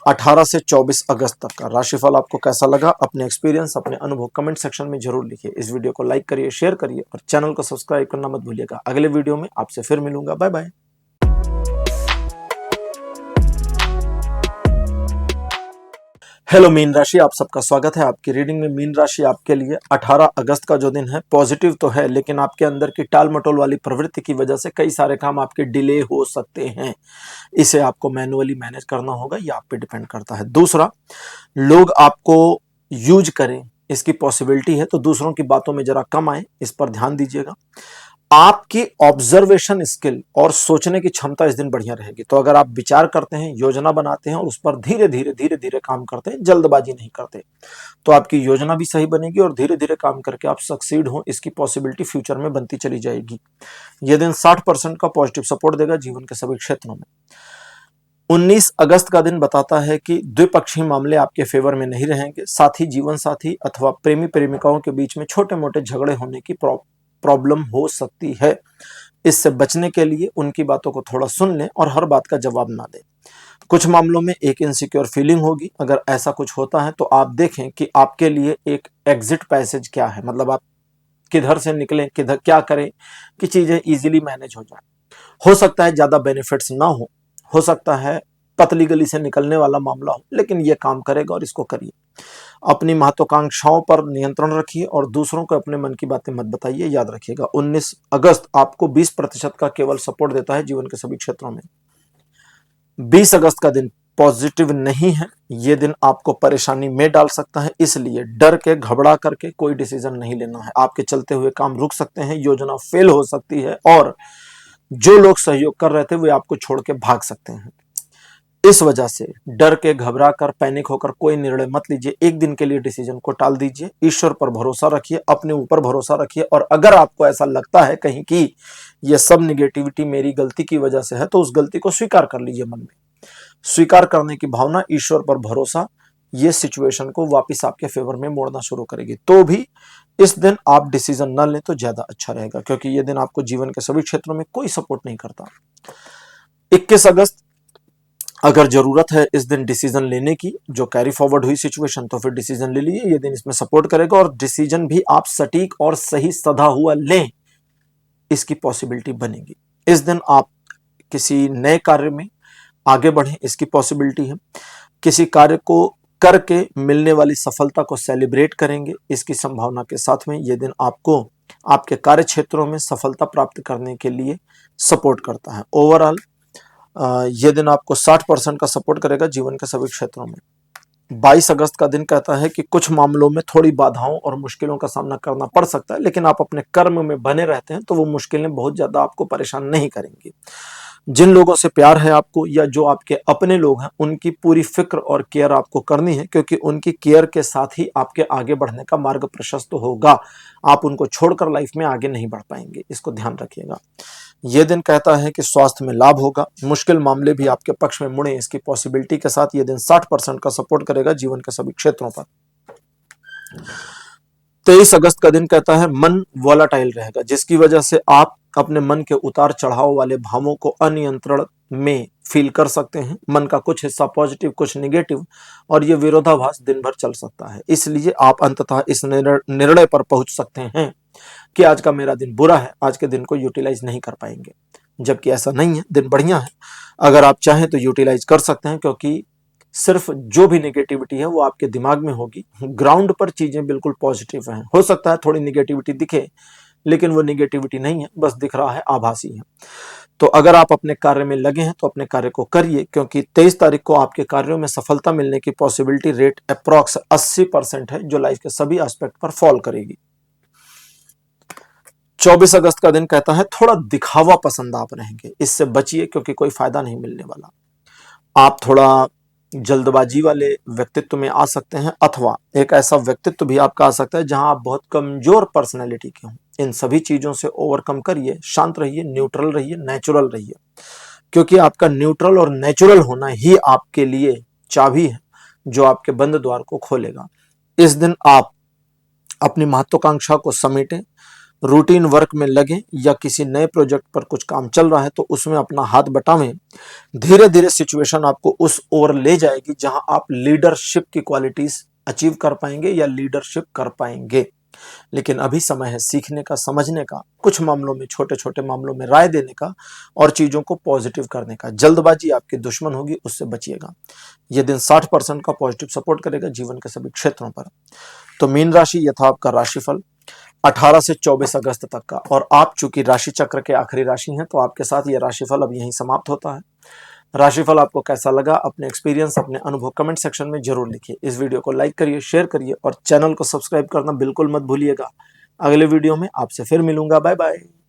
A: 18 से 24 अगस्त तक का। राशिफल आपको कैसा लगा, अपने एक्सपीरियंस, अपने अनुभव कमेंट सेक्शन में जरूर लिखिए। इस वीडियो को लाइक करिए, शेयर करिए और चैनल को सब्सक्राइब करना मत भूलिएगा। अगले वीडियो में आपसे फिर मिलूंगा। Bye bye. हेलो मीन राशि, आप सबका स्वागत है आपकी रीडिंग में। मीन राशि आपके लिए 18 अगस्त का जो दिन है पॉजिटिव तो है, लेकिन आपके अंदर की टाल मटोल वाली प्रवृत्ति की वजह से कई सारे काम आपके डिले हो सकते हैं। इसे आपको मैन्युअली मैनेज करना होगा, ये आप पे डिपेंड करता है। दूसरा, लोग आपको यूज करें इसकी पॉसिबिलिटी है, तो दूसरों की बातों में जरा कम आए, इस पर ध्यान दीजिएगा। आपकी ऑब्जर्वेशन स्किल और सोचने की क्षमता इस दिन बढ़िया रहेगी। तो अगर आप विचार करते हैं, योजना बनाते हैं और उस पर धीरे धीरे धीरे धीरे काम करते हैं, जल्दबाजी नहीं करते, तो आपकी योजना भी सही बनेगी और धीरे धीरे काम करके आप सक्सीड हो, इसकी पॉसिबिलिटी फ्यूचर में बनती चली जाएगी। यह दिन 60% का पॉजिटिव सपोर्ट देगा जीवन के सभी क्षेत्रों में। 19 अगस्त का दिन बताता है कि द्विपक्षीय मामले आपके फेवर में नहीं रहेंगे। साथ ही जीवन साथी अथवा प्रेमी प्रेमिकाओं के बीच में छोटे मोटे झगड़े होने की प्रॉब्लम हो सकती है। इससे बचने के लिए उनकी बातों को थोड़ा सुन लें और हर बात का जवाब ना दें। कुछ मामलों में एक इनसिक्योर फीलिंग होगी। अगर ऐसा कुछ होता है तो आप देखें कि आपके लिए एक एग्जिट पैसेज क्या है, मतलब आप किधर से निकलें, किधर क्या करें कि चीजें इजीली मैनेज हो जाए। हो सकता है ज्यादा बेनिफिट्स ना हो सकता है पतली गली से निकलने वाला मामला हो, लेकिन ये काम करेगा और इसको करिए। अपनी महत्वाकांक्षाओं पर नियंत्रण रखिए और दूसरों को अपने मन की बातें मत बताइए। याद रखिएगा, 19 अगस्त आपको 20% का केवल सपोर्ट देता है जीवन के सभी क्षेत्रों में। 20 अगस्त का दिन पॉजिटिव नहीं है, यह दिन आपको परेशानी में डाल सकता है, इसलिए डर के घबरा करके कोई डिसीजन नहीं लेना है। आपके चलते हुए काम रुक सकते हैं, योजना फेल हो सकती है और जो लोग सहयोग कर रहे थे वे आपको छोड़ के भाग सकते हैं। इस वजह से डर के, घबरा कर, पैनिक होकर कोई निर्णय मत लीजिए। एक दिन के लिए डिसीजन को टाल दीजिए, ईश्वर पर भरोसा रखिए, अपने ऊपर भरोसा रखिए। और अगर आपको ऐसा लगता है कहीं कि यह सब निगेटिविटी मेरी गलती की वजह से है, तो उस गलती को स्वीकार कर लीजिए। मन में स्वीकार करने की भावना, ईश्वर पर भरोसा, ये सिचुएशन को वापस आपके फेवर में मोड़ना शुरू करेगी। तो भी इस दिन आप डिसीजन न लें तो ज्यादा अच्छा रहेगा, क्योंकि यह दिन आपको जीवन के सभी क्षेत्रों में कोई सपोर्ट नहीं करता। 21 अगस्त, अगर जरूरत है इस दिन डिसीजन लेने की, जो कैरी फॉरवर्ड हुई सिचुएशन, तो फिर डिसीजन ले लीजिए। ये दिन इसमें सपोर्ट करेगा और डिसीजन भी आप सटीक और सही सधा हुआ लें, इसकी पॉसिबिलिटी बनेगी। इस दिन आप किसी नए कार्य में आगे बढ़ें, इसकी पॉसिबिलिटी है। किसी कार्य को करके मिलने वाली सफलता को सेलिब्रेट करेंगे, इसकी संभावना के साथ में यह दिन आपको आपके कार्य क्षेत्रों में सफलता प्राप्त करने के लिए सपोर्ट करता है। ओवरऑल यह दिन आपको 60% का सपोर्ट करेगा जीवन के सभी क्षेत्रों में। 22 अगस्त का दिन कहता है कि कुछ मामलों में थोड़ी बाधाओं और मुश्किलों का सामना करना पड़ सकता है, लेकिन आप अपने कर्म में बने रहते हैं तो वो मुश्किलें बहुत ज्यादा आपको परेशान नहीं करेंगी। जिन लोगों से प्यार है आपको, या जो आपके अपने लोग हैं, उनकी पूरी फिक्र और केयर आपको करनी है, क्योंकि उनकी केयर के साथ ही आपके आगे बढ़ने का मार्ग प्रशस्त होगा। आप उनको छोड़कर लाइफ में आगे नहीं बढ़ पाएंगे, इसको ध्यान रखिएगा। यह दिन कहता है कि स्वास्थ्य में लाभ होगा, मुश्किल मामले भी आपके पक्ष में मुड़े, इसकी पॉसिबिलिटी के साथ यह दिन 60% का सपोर्ट करेगा जीवन के सभी क्षेत्रों पर। 23 अगस्त का दिन कहता है मन वॉलाटाइल रहेगा, जिसकी वजह से आप अपने मन के उतार चढ़ाव वाले भावों को अनियंत्रण में फील कर सकते हैं। मन का कुछ हिस्सा पॉजिटिव, कुछ निगेटिव, और ये विरोधाभास दिन भर चल सकता है। इसलिए आप अंततः इस निर्णय पर पहुंच सकते हैं कि आज का मेरा दिन बुरा है, आज के दिन को यूटिलाइज नहीं कर पाएंगे, जबकि ऐसा नहीं है, दिन बढ़िया है। अगर आप चाहें तो यूटिलाइज कर सकते हैं, क्योंकि सिर्फ जो भी नेगेटिविटी है वो आपके दिमाग में होगी। ग्राउंड पर चीजें बिल्कुल पॉजिटिव हैं। हो सकता है थोड़ी नेगेटिविटी दिखे, लेकिन वो नेगेटिविटी नहीं है, बस दिख रहा है, आभासी है। तो अगर आप अपने कार्य में लगे हैं तो अपने कार्य को करिए, क्योंकि 23 तारीख को आपके कार्यों में सफलता मिलने की पॉसिबिलिटी रेट अप्रॉक्स 80% है, जो लाइफ के सभी एस्पेक्ट पर फॉल करेगी। 24 अगस्त का दिन कहता है थोड़ा दिखावा पसंद आप रहेंगे, इससे बचिए, क्योंकि कोई फायदा नहीं मिलने वाला। आप थोड़ा जल्दबाजी वाले व्यक्तित्व में आ सकते हैं, अथवा एक ऐसा व्यक्तित्व भी आपका आ सकता है जहां आप बहुत कमजोर पर्सनैलिटी के हों। इन सभी चीजों से ओवरकम करिए, शांत रहिए, न्यूट्रल रहिए, नेचुरल रहिए, क्योंकि आपका न्यूट्रल और नेचुरल होना ही आपके लिए चाबी है, जो आपके बंद द्वार को खोलेगा। इस दिन आप अपनी महत्वाकांक्षा को समेटें, रूटीन वर्क में लगे, या किसी नए प्रोजेक्ट पर कुछ काम चल रहा है तो उसमें अपना हाथ बटावें। धीरे धीरे सिचुएशन आपको उस ओर ले जाएगी जहां आप लीडरशिप की क्वालिटीज अचीव कर पाएंगे या लीडरशिप कर पाएंगे। लेकिन अभी समय है सीखने का, समझने का, कुछ मामलों में, छोटे छोटे मामलों में राय देने का और चीजों को पॉजिटिव करने का। जल्दबाजी आपकी दुश्मन होगी, उससे बचिएगा। यह दिन 60% का पॉजिटिव सपोर्ट करेगा जीवन के सभी क्षेत्रों पर। तो मीन राशि, यह था आपका राशिफल 18 से 24 अगस्त तक का। और आप चूंकि राशि चक्र के आखिरी राशि हैं, तो आपके साथ यह राशिफल अब यहीं समाप्त होता है। राशिफल आपको कैसा लगा, अपने एक्सपीरियंस, अपने अनुभव कमेंट सेक्शन में जरूर लिखिए। इस वीडियो को लाइक करिए, शेयर करिए और चैनल को सब्सक्राइब करना बिल्कुल मत भूलिएगा। अगले वीडियो में आपसे फिर मिलूंगा। Bye bye.